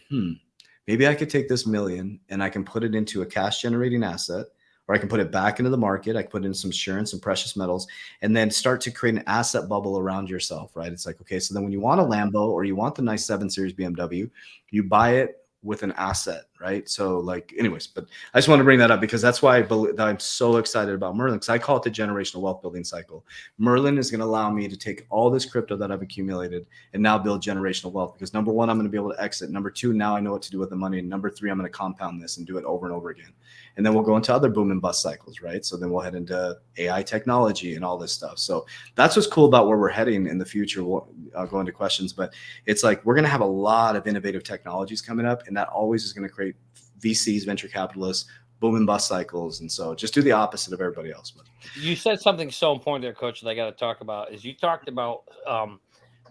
maybe I could take this million and I can put it into a cash generating asset, or I can put it back into the market. I can put in some insurance and precious metals, and then start to create an asset bubble around yourself, right? It's like, okay, so then when you want a Lambo or you want the nice 7 Series BMW, you buy it with an asset, right? So like, anyways, but I just want to bring that up because that's why I'm so excited about Merlin, because I call it the generational wealth building cycle. Merlin is going to allow me to take all this crypto that I've accumulated and now build generational wealth, because number one, I'm going to be able to exit. Number two, now I know what to do with the money. And number three, I'm going to compound this and do it over and over again. And then we'll go into other boom and bust cycles, right? So then we'll head into AI technology and all this stuff. So that's what's cool about where we're heading in the future. We'll go into questions, but it's like we're going to have a lot of innovative technologies coming up, and that always is going to create VCs, venture capitalists, boom and bust cycles. And so just do the opposite of everybody else. But you said something so important there, Coach, that I got to talk about. Is you talked about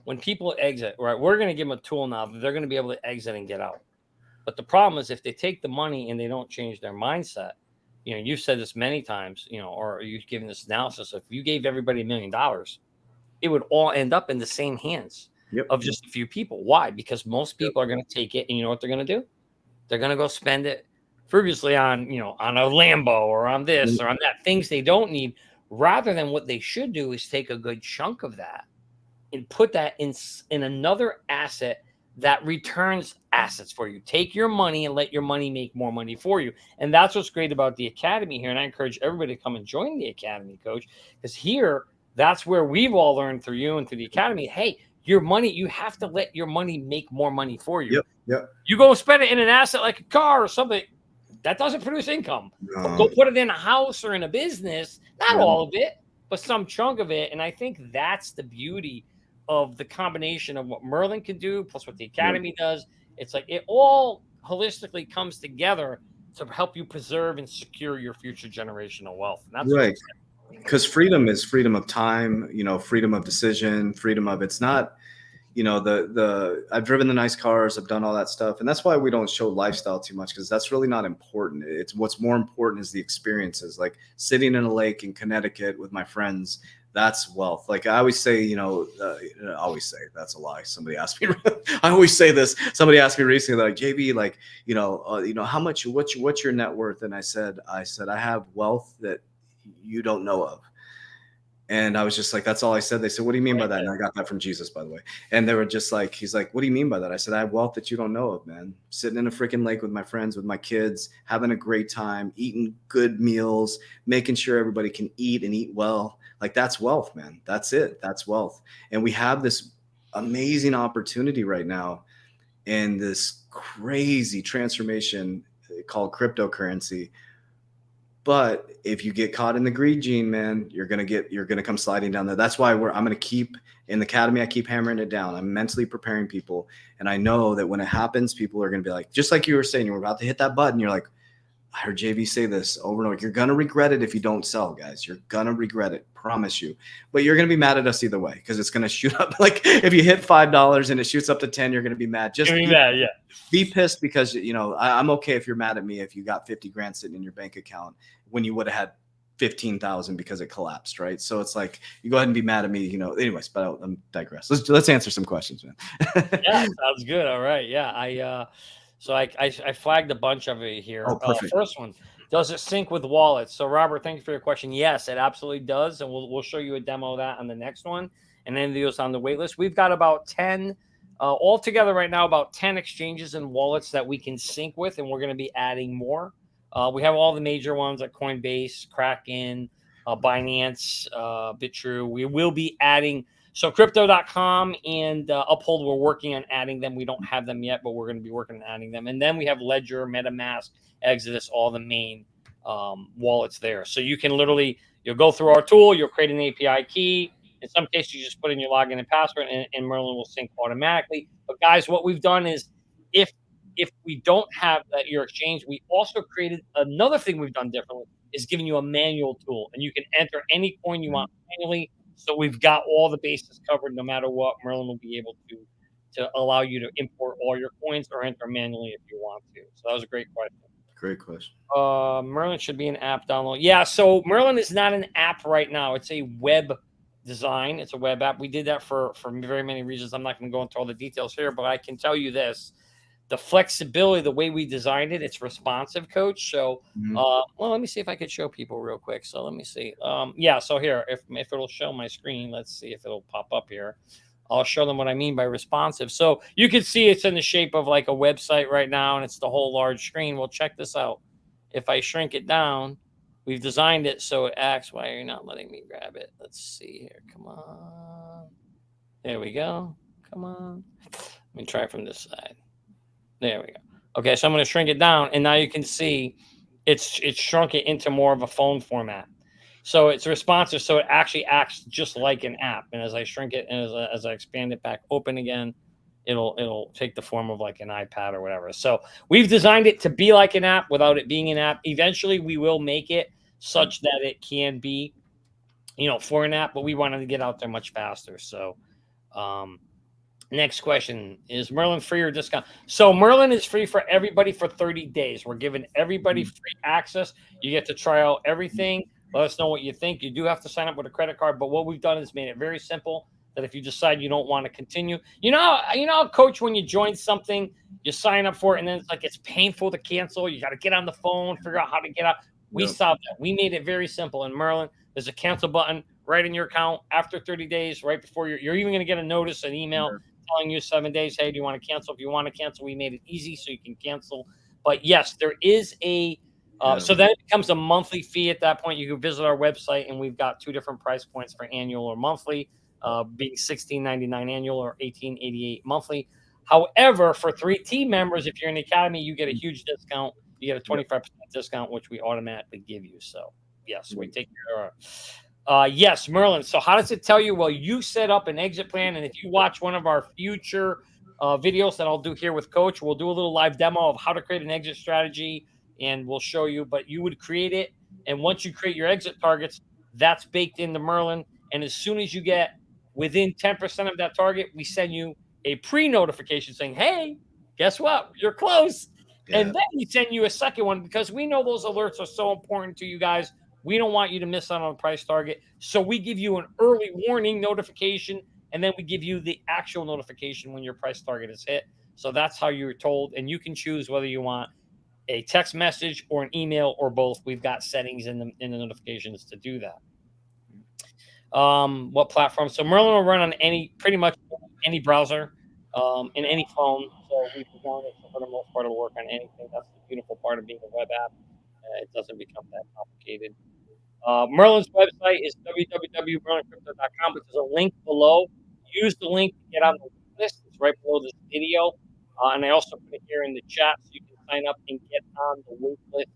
when people exit, right? We're going to give them a tool now that they're going to be able to exit and get out. But the problem is if they take the money and they don't change their mindset, you've said this many times, or you've given this analysis. If you gave everybody $1 million, it would all end up in the same hands of just a few people. Why? Because most people are going to take it, and you know what they're going to do? They're going to go spend it frivolously on, on a Lambo or on this or on that, things they don't need, rather than what they should do is take a good chunk of that and put that in another asset that returns assets for you. Take your money and let your money make more money for you. And that's what's great about the Academy here. And I encourage everybody to come and join the Academy, Coach, because here, that's where we've all learned through you and through the Academy. Hey, your money, you have to let your money make more money for you. You go spend it in an asset like a car or something that doesn't produce income. But go put it in a house or in a business, not all of it, but some chunk of it. And I think that's the beauty of the combination of what Merlin can do plus what the Academy does. It's like it all holistically comes together to help you preserve and secure your future generational wealth. And that's right. Because freedom is freedom of time, freedom of decision, freedom of, it's not, I've driven the nice cars, I've done all that stuff. And that's why we don't show lifestyle too much, because that's really not important. It's what's more important is the experiences, like sitting in a lake in Connecticut with my friends. That's wealth. Like I always say, that's a lie. Somebody asked me, I always say this. Somebody asked me recently, like, JV, like, how much, what's your net worth? And I said, I have wealth that you don't know of. And I was just like, that's all I said. They said, what do you mean by that? And I got that from Jesus, by the way. And they were just like, he's like, what do you mean by that? I said, I have wealth that you don't know of, man. Sitting in a freaking lake with my friends, with my kids, having a great time, eating good meals, making sure everybody can eat and eat well. Like that's wealth, man. That's it. That's wealth. And we have this amazing opportunity right now in this crazy transformation called cryptocurrency. But if you get caught in the greed gene, man, you're gonna come sliding down there. That's why I'm gonna keep in the Academy. I keep hammering it down. I'm mentally preparing people, and I know that when it happens, people are gonna be like, just like you were saying, you were about to hit that button. You're like, I heard JV say this over and over. You're gonna regret it if you don't sell, guys. You're gonna regret it, promise you. But you're gonna be mad at us either way because it's gonna shoot up. Like if you hit $5 and it shoots up to 10, you're gonna be mad. Just be pissed because I'm okay if you're mad at me if you got 50 grand sitting in your bank account when you would have had 15,000 because it collapsed, right? So it's like you go ahead and be mad at me, Anyways, but I'm digress. Let's answer some questions, man. Yeah, sounds good. All right, yeah, So I flagged a bunch of it here. Oh, perfect. First one, does it sync with wallets? So Robert, thank you for your question. Yes, it absolutely does, and we'll show you a demo of that on the next one. And then those on the wait list. We've got about 10 altogether right now, about 10 exchanges and wallets that we can sync with, and we're going to be adding more. We have all the major ones like Coinbase, Kraken, Binance, BitTrue. We will be adding. So Krypto.com and Uphold, we're working on adding them. We don't have them yet, but we're going to be working on adding them. And then we have Ledger, MetaMask, Exodus, all the main wallets there. So you can you'll go through our tool, you'll create an API key. In some cases, you just put in your login and password, and Merlin will sync automatically. But guys, what we've done is if if we don't have that your exchange, we also created another thing we've done differently is giving you a manual tool, and you can enter any coin you want manually. So we've got all the bases covered, no matter what. Merlin will be able to allow you to import all your coins or enter manually if you want to. So that was a great question. Great question. Merlin should be an app download. Yeah, so Merlin is not an app right now. It's a web design. It's a web app. We did that for very many reasons. I'm not going to go into all the details here, but I can tell you this. The flexibility, the way we designed it, it's responsive, Coach. So, well, let me see if I could show people real quick. So let me see. Yeah, so here, if it'll show my screen, let's see if it'll pop up here. I'll show them what I mean by responsive. So you can see it's in the shape of like a website right now, and it's the whole large screen. Well, check this out. If I shrink it down, we've designed it so it acts. Why are you not letting me grab it? Let's see here. Come on. There we go. Come on. Let me try from this side. There we go. Okay, so I'm going to shrink it down, and now you can see it's shrunk it into more of a phone format. So it's responsive, so it actually acts just like an app. And as I shrink it and as I expand it back open again, it'll take the form of like an iPad or whatever. So we've designed it to be like an app without it being an app. Eventually, we will make it such that it can be, for an app, but we wanted to get out there much faster. So, next question, is Merlin free or discount? So Merlin is free for everybody for 30 days. We're giving everybody free access. You get to try out everything. Let us know what you think. You do have to sign up with a credit card, but what we've done is made it very simple that if you decide you don't want to continue, Coach, when you join something, you sign up for it, and then it's painful to cancel. You got to get on the phone, figure out how to get out. We solved that. We made it very simple. In Merlin, there's a cancel button right in your account after 30 days, right before you're even going to get a notice, an email telling you 7 days, hey, do you want to cancel? If you want to cancel, we made it easy so you can cancel. But yes, there is a so then it becomes a monthly fee at that point. You can visit our website, and we've got 2 different price points for annual or monthly, being $16.99 annual or $18.88 monthly. However, for 3 team members, if you're in the academy, you get a huge discount. You get a 25% discount, which we automatically give you. So yes, we take care of. Yes, Merlin. So how does it tell you? Well, you set up an exit plan, and if you watch one of our future videos that I'll do here with Coach, we'll do a little live demo of how to create an exit strategy, and we'll show you. But you would create it, and once you create your exit targets, that's baked into Merlin. And as soon as you get within 10% of that target, we send you a pre-notification saying, hey, guess what? You're close. Yeah. And then we send you a second one because we know those alerts are so important to you guys. We don't want you to miss out on a price target. So we give you an early warning notification, and then we give you the actual notification when your price target is hit. So that's how you're told. And you can choose whether you want a text message or an email or both. We've got settings in the notifications to do that. What platform? So Merlin will run on pretty much any browser, in any phone. So we've designed it for the most part to work on anything. That's the beautiful part of being a web app. It doesn't become that complicated. Merlin's website is www.merlincrypto.com, but there's a link below. Use the link to get on the list. It's right below this video. And I also put it here in the chat so you can sign up and get on the wait list.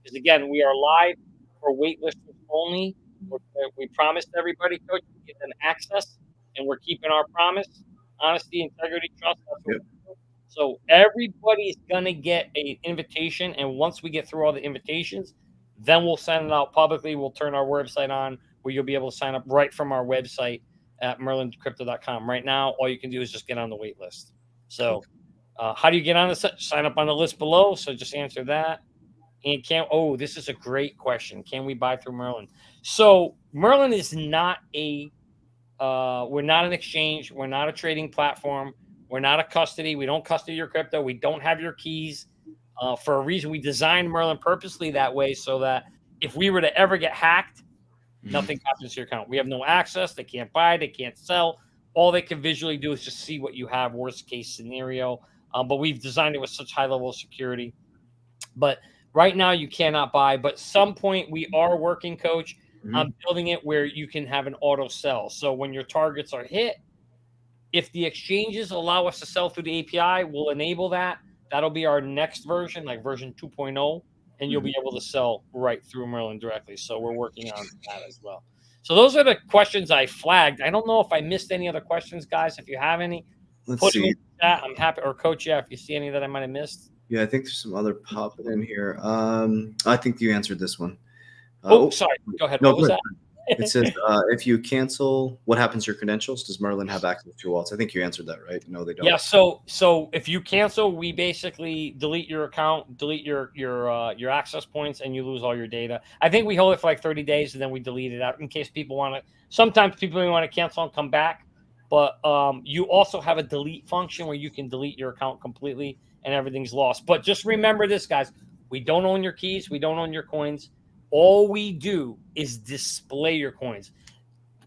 Because again, we are live for wait listers only. We promised everybody, Coach, to give them access, and we're keeping our promise. Honesty, integrity, trust. That's what we do. So everybody's going to get an invitation, and once we get through all the invitations, then we'll send it out publicly. We'll turn our website on where you'll be able to sign up right from our website at merlincrypto.com. Right now, all you can do is just get on the wait list. So how do you get on the sign up on the list below? So just answer that. And this is a great question. Can we buy through Merlin? So Merlin is not we're not an exchange. We're not a trading platform. We're not a custody. We don't custody your crypto. We don't have your keys. For a reason, we designed Merlin purposely that way so that if we were to ever get hacked, nothing happens to your account. We have no access. They can't buy. They can't sell. All they can visually do is just see what you have, worst case scenario. But we've designed it with such high level of security. But right now, you cannot buy. But at some point, we are working, Coach, on building it where you can have an auto sell. So when your targets are hit, if the exchanges allow us to sell through the API, we'll enable that. That'll be our next version, like version 2.0, and you'll be able to sell right through Merlin directly. So we're working on that as well. So those are the questions I flagged. I don't know if I missed any other questions, guys. If you have any, let's see. chat. I'm happy. Or Coach Jeff, you see any that I might have missed? Yeah, I think there's some other popping in here. I think you answered this one. Sorry. Go ahead. No, What was good. that? It says, if you cancel, what happens to your credentials? Does Merlin have access to your wallets? I think you answered that, right? No, they don't. Yeah. So if you cancel, we basically delete your account, delete your access points, and you lose all your data. I think we hold it for like 30 days, and then we delete it out in case people want to. Sometimes people want to cancel and come back, but you also have a delete function where you can delete your account completely and everything's lost. But just remember this, guys: we don't own your keys, we don't own your coins. All we do is display your coins.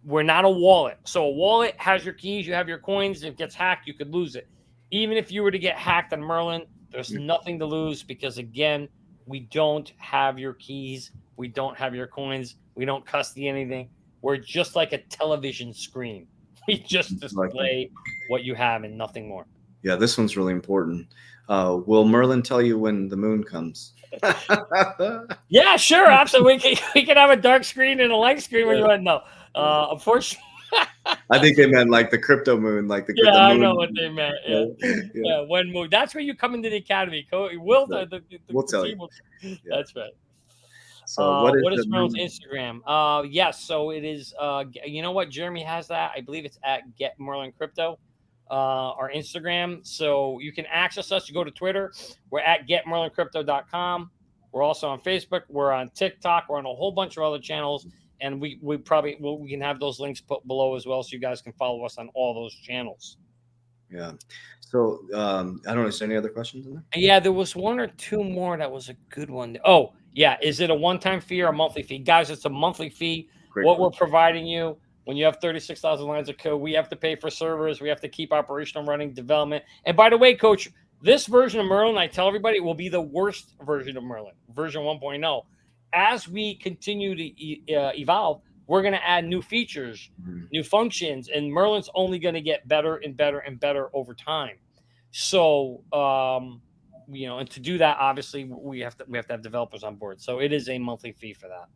We're not a wallet. So a wallet has your keys, you have your coins. If it gets hacked, you could lose it. Even if you were to get hacked on Merlin, there's nothing to lose because, again, we don't have your keys. We don't have your coins. We don't custody anything. We're just like a television screen. We just display what you have and nothing more. Yeah, this one's really important. Will Merlin tell you when the moon comes? Yeah, sure. Absolutely. We can have a dark screen and a light screen when you want to know. Unfortunately, I think they meant like the crypto moon, like the yeah, the I moon. know what they meant. Yeah, one move. That's where you come into the academy. We'll tell you. That's right. So what is Merlin's Instagram? Yes, so it is. You know what? Jeremy has that. I believe it's at Get Merlin Crypto, our Instagram. So you can access us. You go to Twitter. We're at getmerlincrypto.com. We're also on Facebook. We're on TikTok. We're on a whole bunch of other channels. And we probably we can have those links put below as well, so you guys can follow us on all those channels. Yeah. So I don't know. Is there any other questions in there? Yeah, there was one or two more. That was a good one. Oh, yeah. Is it a one-time fee or a monthly fee? Guys, it's a monthly fee. Great What question. we're providing you when you have 36,000 lines of code, we have to pay for servers. We have to keep operational running development. And by the way, Coach, this version of Merlin, I tell everybody, will be the worst version of Merlin, version 1.0. As we continue to evolve, we're going to add new features, new functions, and Merlin's only going to get better and better and better over time. So, and to do that, obviously, we have to have developers on board. So it is a monthly fee for that.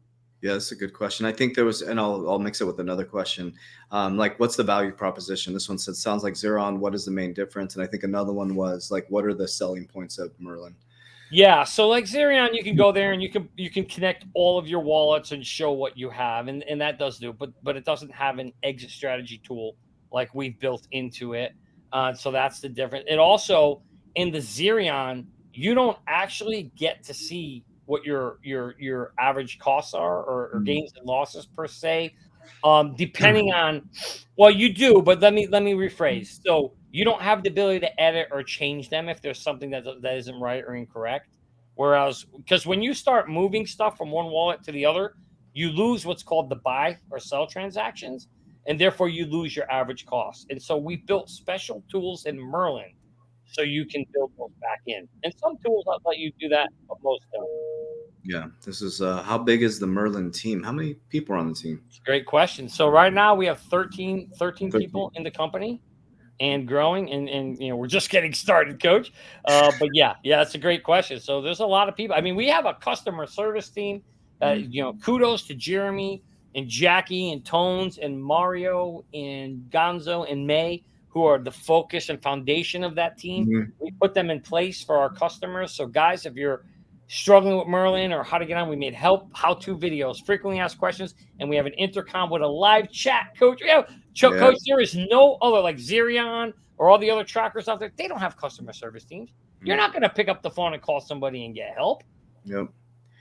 Yeah, that's a good question. I think there was, and I'll mix it with another question. Like, what's the value proposition? This one said, sounds like Xeron. What is the main difference? And I think another one was like, what are the selling points of Merlin? Yeah, so like Xerion, you can go there and you can connect all of your wallets and show what you have, and that does do, but it doesn't have an exit strategy tool like we've built into it. So that's the difference. It also, in the Xerion, you don't actually get to see what your average costs are or gains and losses per se. Depending on, well, you do, but let me rephrase. So you don't have the ability to edit or change them if there's something that isn't right or incorrect. Whereas, because when you start moving stuff from one wallet to the other, you lose what's called the buy or sell transactions, and therefore you lose your average cost. And so we built special tools in Merlin so you can build those back in. And some tools let you do that, but most don't. Yeah, this is how big is the Merlin team? How many people are on the team? Great question. So right now we have 13 people in the company and growing, and we're just getting started, Coach. But yeah, that's a great question. So there's a lot of people. I mean, we have a customer service team. Kudos to Jeremy and Jackie and Tones and Mario and Gonzo and May, who are the focus and foundation of that team. We put them in place for our customers. So guys, if you're struggling with Merlin or how to get on, we made how-to videos, frequently asked questions, and we have an intercom with a live chat, Coach. Coach, there is no other, like Xerion or all the other trackers out there. They don't have customer service teams. You're not going to pick up the phone and call somebody and get help. Yep.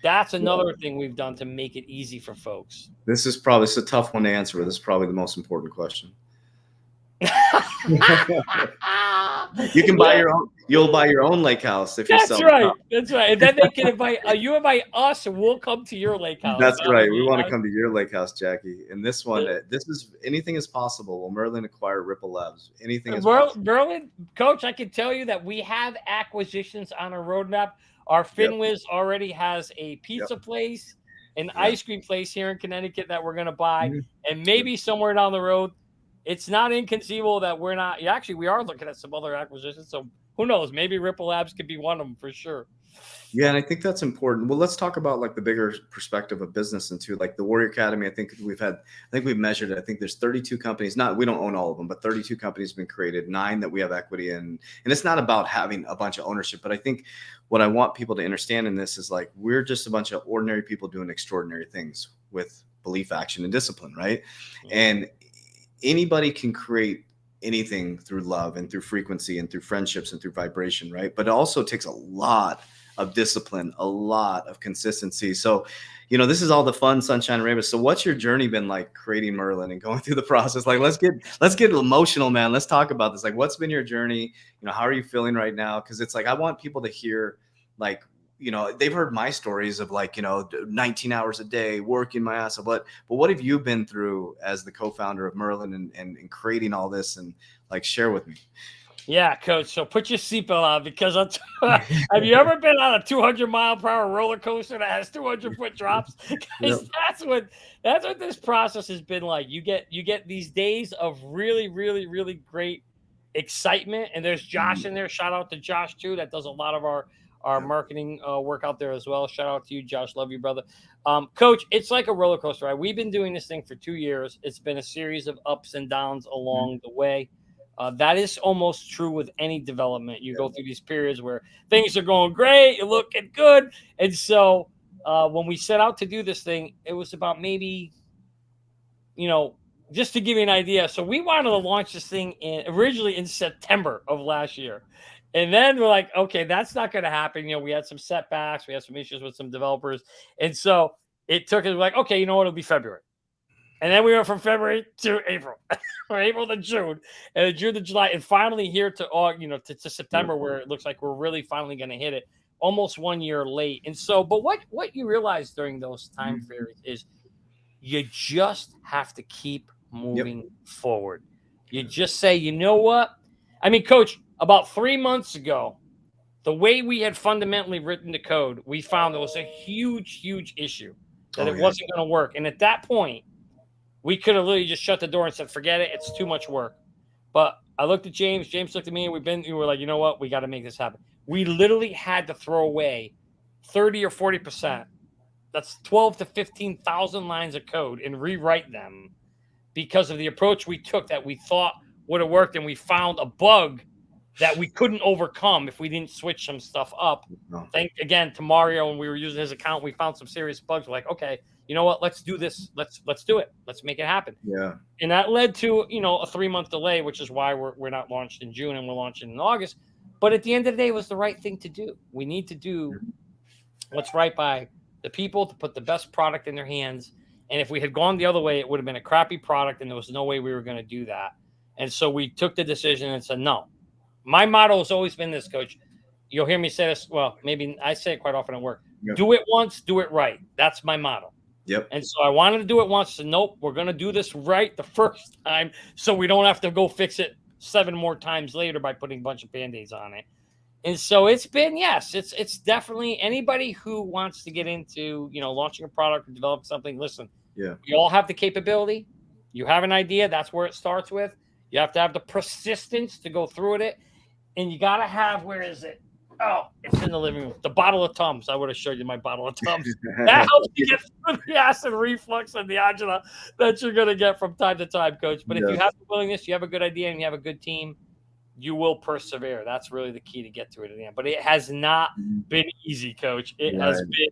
That's another thing we've done to make it easy for folks. This is a tough one to answer, but this is probably the most important question. You can buy your own. You'll buy your own lake house if you sell. That's right. And then they can invite you, invite us, and we'll come to your lake house. That's right. We want to come to your lake house, Jackie. And this one, this is anything is possible. Will Merlin acquire Ripple Labs? Anything is possible. Merlin, Coach, I can tell you that we have acquisitions on our roadmap. Our FinWiz already has a pizza place, an ice cream place here in Connecticut that we're going to buy, and maybe somewhere down the road. It's not inconceivable that we are looking at some other acquisitions. So who knows? Maybe Ripple Labs could be one of them for sure. Yeah, and I think that's important. Well, let's talk about like the bigger perspective of business into like the Warrior Academy. I think we've measured it. I think there's 32 companies. Not we don't own all of them, but 32 companies have been created, 9 that we have equity in. And it's not about having a bunch of ownership, but I think what I want people to understand in this is like we're just a bunch of ordinary people doing extraordinary things with belief, action, and discipline, right? And anybody can create anything through love and through frequency and through friendships and through vibration, right? But it also takes a lot of discipline, a lot of consistency. So, this is all the fun, sunshine, and rainbows. So what's your journey been like creating Merlin and going through the process? Like, let's get emotional, man. Let's talk about this. Like, what's been your journey? How are you feeling right now? Because it's like, I want people to hear, like, they've heard my stories of like, 19 hours a day working my ass off. But what have you been through as the co-founder of Merlin and creating all this, and like, share with me. Yeah, coach. So put your seatbelt on, because have you ever been on a 200-mile-per-hour roller coaster that has 200-foot drops? Because that's what this process has been like. You get these days of really, really, really great excitement, and there's Josh in there. Shout out to Josh too. That does a lot of our marketing work out there as well. Shout out to you, Josh. Love you, brother. Coach, it's like a roller coaster, right? We've been doing this thing for 2 years. It's been a series of ups and downs along the way. That is almost true with any development. You go through these periods where things are going great, you're looking good. And so when we set out to do this thing, it was about maybe, just to give you an idea. So we wanted to launch this thing originally in September of last year. And then we're like, okay, that's not going to happen. We had some setbacks. We had some issues with some developers. And so it took us like, okay, you know what? It'll be February. And then we went from February to April, or April to June, and then June to July, and finally here to to September, where it looks like we're really finally going to hit it. Almost 1 year late. And so, but what you realize during those time periods is you just have to keep moving forward. You just say, you know what? I mean, Coach, about 3 months ago, the way we had fundamentally written the code, we found there was a huge, huge issue that it wasn't going to work. And at that point, we could have literally just shut the door and said, forget it. It's too much work. But I looked at James. James looked at me, and we were like, you know what? We got to make this happen. We literally had to throw away 30 or 40%. That's 12 to 15,000 lines of code and rewrite them because of the approach we took that we thought would have worked. And we found a bug that we couldn't overcome if we didn't switch some stuff up. Thank again to Mario, when we were using his account, we found some serious bugs. We're like, okay, you know what? Let's do this. Let's do it. Let's make it happen. Yeah. And that led to, a 3-month delay, which is why we're not launched in June and we're launching in August. But at the end of the day, it was the right thing to do. We need to do what's right by the people, to put the best product in their hands. And if we had gone the other way, it would have been a crappy product, and there was no way we were going to do that. And so we took the decision and said, no. My motto has always been this, Coach. You'll hear me say this. Well, maybe I say it quite often at work. Yep. Do it once, do it right. That's my motto. Yep. And so I wanted to do it once. So nope, we're going to do this right the first time, so we don't have to go fix it 7 more times later by putting a bunch of Band-Aids on it. And so it's been, it's definitely anybody who wants to get into, launching a product or develop something. Listen, we all have the capability. You have an idea. That's where it starts with. You have to have the persistence to go through it. And you got to have, where is it? Oh, it's in the living room. The bottle of Tums. I would have showed you my bottle of Tums. That helps you get through the acid reflux and the agita that you're going to get from time to time, Coach. But if you have the willingness, you have a good idea, and you have a good team, you will persevere. That's really the key to get to it at the end. But it has not been easy, Coach. It has been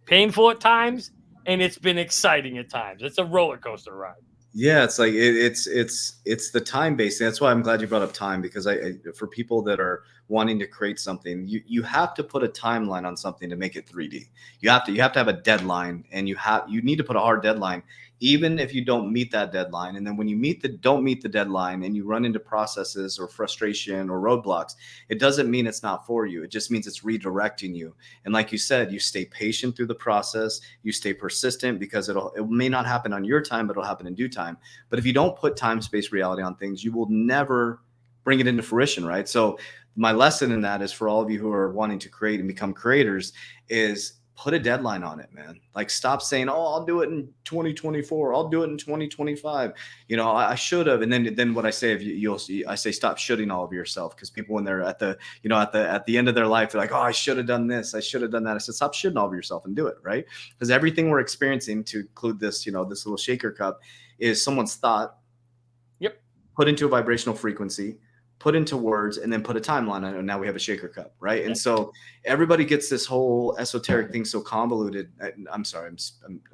painful at times, and it's been exciting at times. It's a roller coaster ride. Yeah, it's like it's the time based. That's why I'm glad you brought up time, because I for people that are wanting to create something, you have to put a timeline on something to make it 3D. You have to have a deadline, and you need to put a hard deadline, even if you don't meet that deadline. And then when you don't meet the deadline and you run into processes or frustration or roadblocks, it doesn't mean it's not for you. It just means it's redirecting you. And like you said, you stay patient through the process, you stay persistent, because it may not happen on your time, but it'll happen in due time. But if you don't put time, space, reality on things, you will never bring it into fruition, right? So my lesson in that is, for all of you who are wanting to create and become creators, is put a deadline on it, man. Like, stop saying, "Oh, I'll do it in 2024. I'll do it in 2025." You know, I should have. And then what I say, if you'll see, I say, stop shooting all of yourself, because people, when they're at the, you know, at the end of their life, they're like, "Oh, I should have done this. I should have done that." I said, stop shooting all of yourself and do it, right? Because everything we're experiencing, to include this, you know, this little shaker cup, is someone's thought put into a vibrational frequency, put into words, and then put a timeline on it. And now we have a shaker cup, right? And so everybody gets this whole esoteric thing so convoluted. I'm sorry,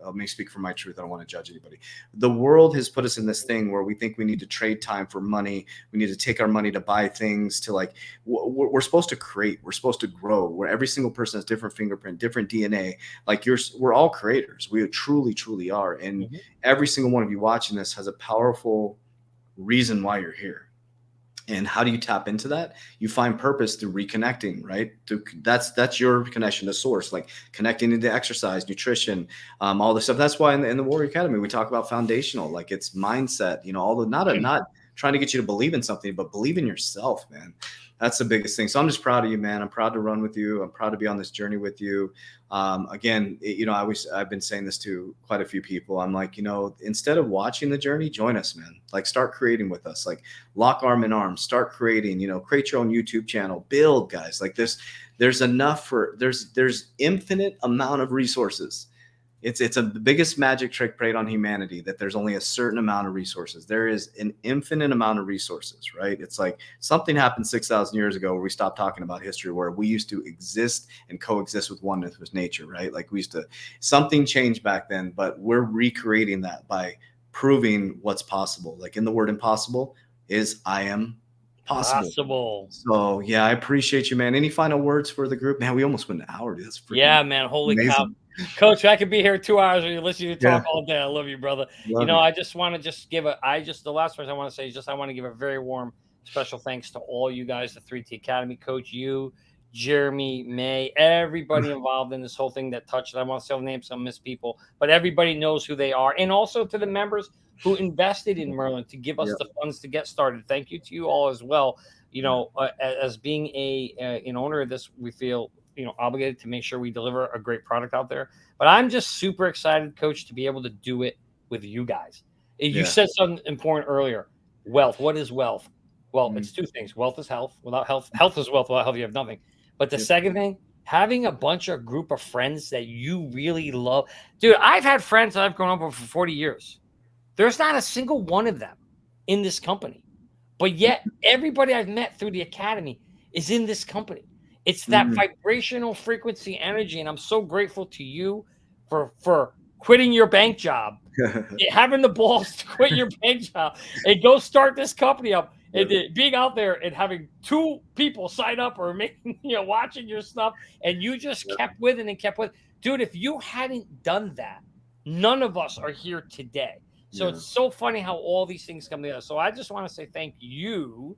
let me speak for my truth. I don't want to judge anybody. The world has put us in this thing where we think we need to trade time for money. We need to take our money to buy things, to like, we're supposed to create, we're supposed to grow, where every single person has different fingerprint, different DNA. Like, we're all creators. We truly, truly are. And every single one of you watching this has a powerful reason why you're here. And how do you tap into that? You find purpose through reconnecting, right? That's your connection to source, like connecting into exercise, nutrition, all this stuff. That's why in the Warrior Academy, we talk about foundational, like it's mindset, you know, all the, not trying to get you to believe in something, but believe in yourself, man. That's the biggest thing. So I'm just proud of you, man. I'm proud to run with you. I'm proud to be on this journey with you. Again, you know, I've been saying this to quite a few people. I'm like, you know, instead of watching the journey, join us, man. Like, start creating with us, like lock arm in arm, start creating, you know, create your own YouTube channel, build, guys. Like this, there's infinite amount of resources. It's the biggest magic trick played on humanity, that there's only a certain amount of resources. There is an infinite amount of resources, right? It's like something happened 6,000 years ago where we stopped talking about history, where we used to exist and coexist with oneness with nature, right? Like, we used to, something changed back then, but we're recreating that by proving what's possible. Like, in the word impossible is I am possible. So yeah, I appreciate you, man. Any final words for the group? Man, we almost went an hour, dude. That's freaking man. Holy amazing. cow. Coach, I could be here 2 hours when you listen to you talk all day. I love you, brother. Love you. you. I just want to give the last words I want to say is just, I want to give a very warm special thanks to all you guys, the 3T Academy, Coach, you, Jeremy, May, everybody involved in this whole thing that touched it. I want to say names, some miss people, but everybody knows who they are. And also to the members who invested in Merlin to give us the funds to get started. Thank you to you all as well. You know, as being an owner of this, we feel, you know, obligated to make sure we deliver a great product out there. But I'm just super excited, Coach, to be able to do it with you guys. You said something important earlier. Wealth. What is wealth? Well, it's two things. Wealth is health. Without health, health is wealth. Without health, you have nothing. But the second thing, having a group of friends that you really love. Dude, I've had friends that I've grown up with for 40 years. There's not a single one of them in this company. But yet everybody I've met through the academy is in this company. It's that vibrational frequency energy. And I'm so grateful to you for quitting your bank job, having the balls to quit your bank job and go start this company up, and being out there and having 2 people sign up or making, you know, watching your stuff. And you just kept with it and kept with it. Dude, if you hadn't done that, none of us are here today. So it's so funny how all these things come together. So I just want to say thank you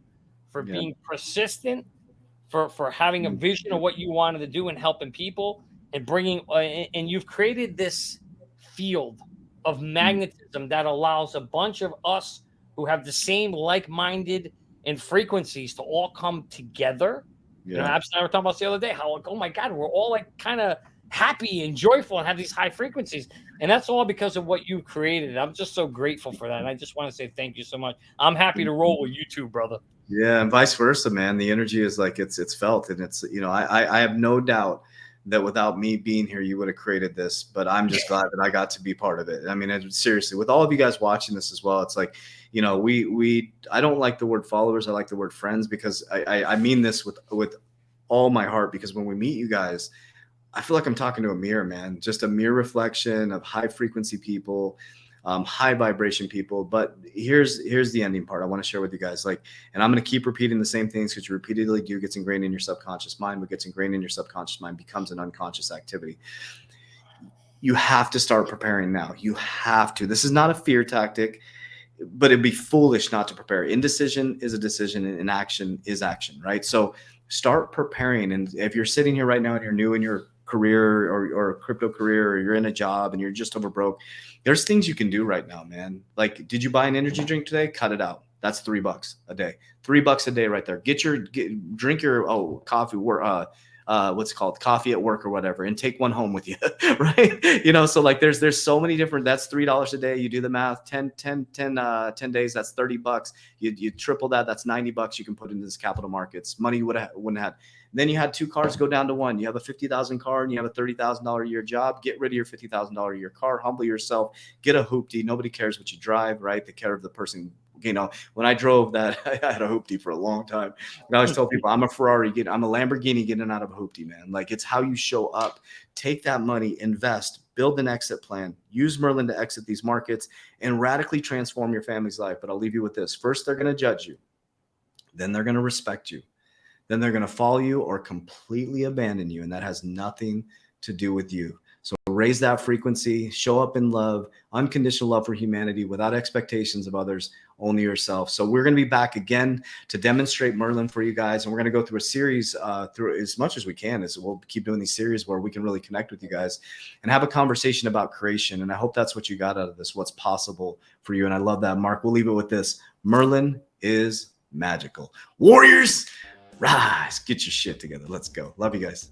for being persistent, for having a vision of what you wanted to do and helping people and bringing, and you've created this field of magnetism that allows a bunch of us who have the same like-minded and frequencies to all come together. You know, Abs and I were talking about this the other day, how, like, oh my God, we're all like kind of happy and joyful and have these high frequencies. And that's all because of what you created. I'm just so grateful for that. And I just want to say thank you so much. I'm happy to roll with you too, brother. Yeah, and vice versa, man. The energy is like, it's felt, and it's, you know, I have no doubt that without me being here, you would have created this, but I'm just glad that I got to be part of it. I mean, seriously, with all of you guys watching this as well, it's like, you know, I don't like the word followers. I like the word friends, because I mean this with all my heart, because when we meet you guys, I feel like I'm talking to a mirror, man, just a mirror reflection of high frequency people, high vibration people. But here's the ending part I want to share with you guys. Like, and I'm going to keep repeating the same things, because you repeatedly do, gets ingrained in your subconscious mind. What gets ingrained in your subconscious mind becomes an unconscious activity. You have to start preparing now. You have to. This is not a fear tactic, but it'd be foolish not to prepare. Indecision is a decision, and inaction is action, right? So start preparing. And if you're sitting here right now and you're new in your career or a crypto career, or you're in a job and you're just over broke, there's things you can do right now, man. Like, did you buy an energy drink today? Cut it out. That's $3 a day. $3 a day right there. Drink your coffee, what's it called, coffee at work or whatever, and take one home with you, right? You know, so like there's so many different, that's $3 a day. You do the math, 10 days, that's $30. You triple that, that's $90 you can put into this capital markets. Money you wouldn't have. Then you had 2 cars go down to 1. You have a $50,000 car and you have a $30,000 a year job. Get rid of your $50,000 a year car. Humble yourself. Get a hoopty. Nobody cares what you drive, right? They care of the person. You know, when I drove that, I had a hoopty for a long time. And I always tell people, I'm a Ferrari, I'm a Lamborghini getting out of a hoopty, man. Like, it's how you show up. Take that money, invest, build an exit plan, use Merlin to exit these markets, and radically transform your family's life. But I'll leave you with this. First, they're going to judge you. Then they're going to respect you. Then they're going to follow you or completely abandon you. And that has nothing to do with you. So raise that frequency, show up in love, unconditional love for humanity without expectations of others, only yourself. So we're going to be back again to demonstrate Merlin for you guys. And we're going to go through a series through as much as we can. As we'll keep doing these series where we can really connect with you guys and have a conversation about creation. And I hope that's what you got out of this, what's possible for you. And I love that, Mark. We'll leave it with this. Merlin is magical. Warriors, rise, get your shit together. Let's go. Love you guys.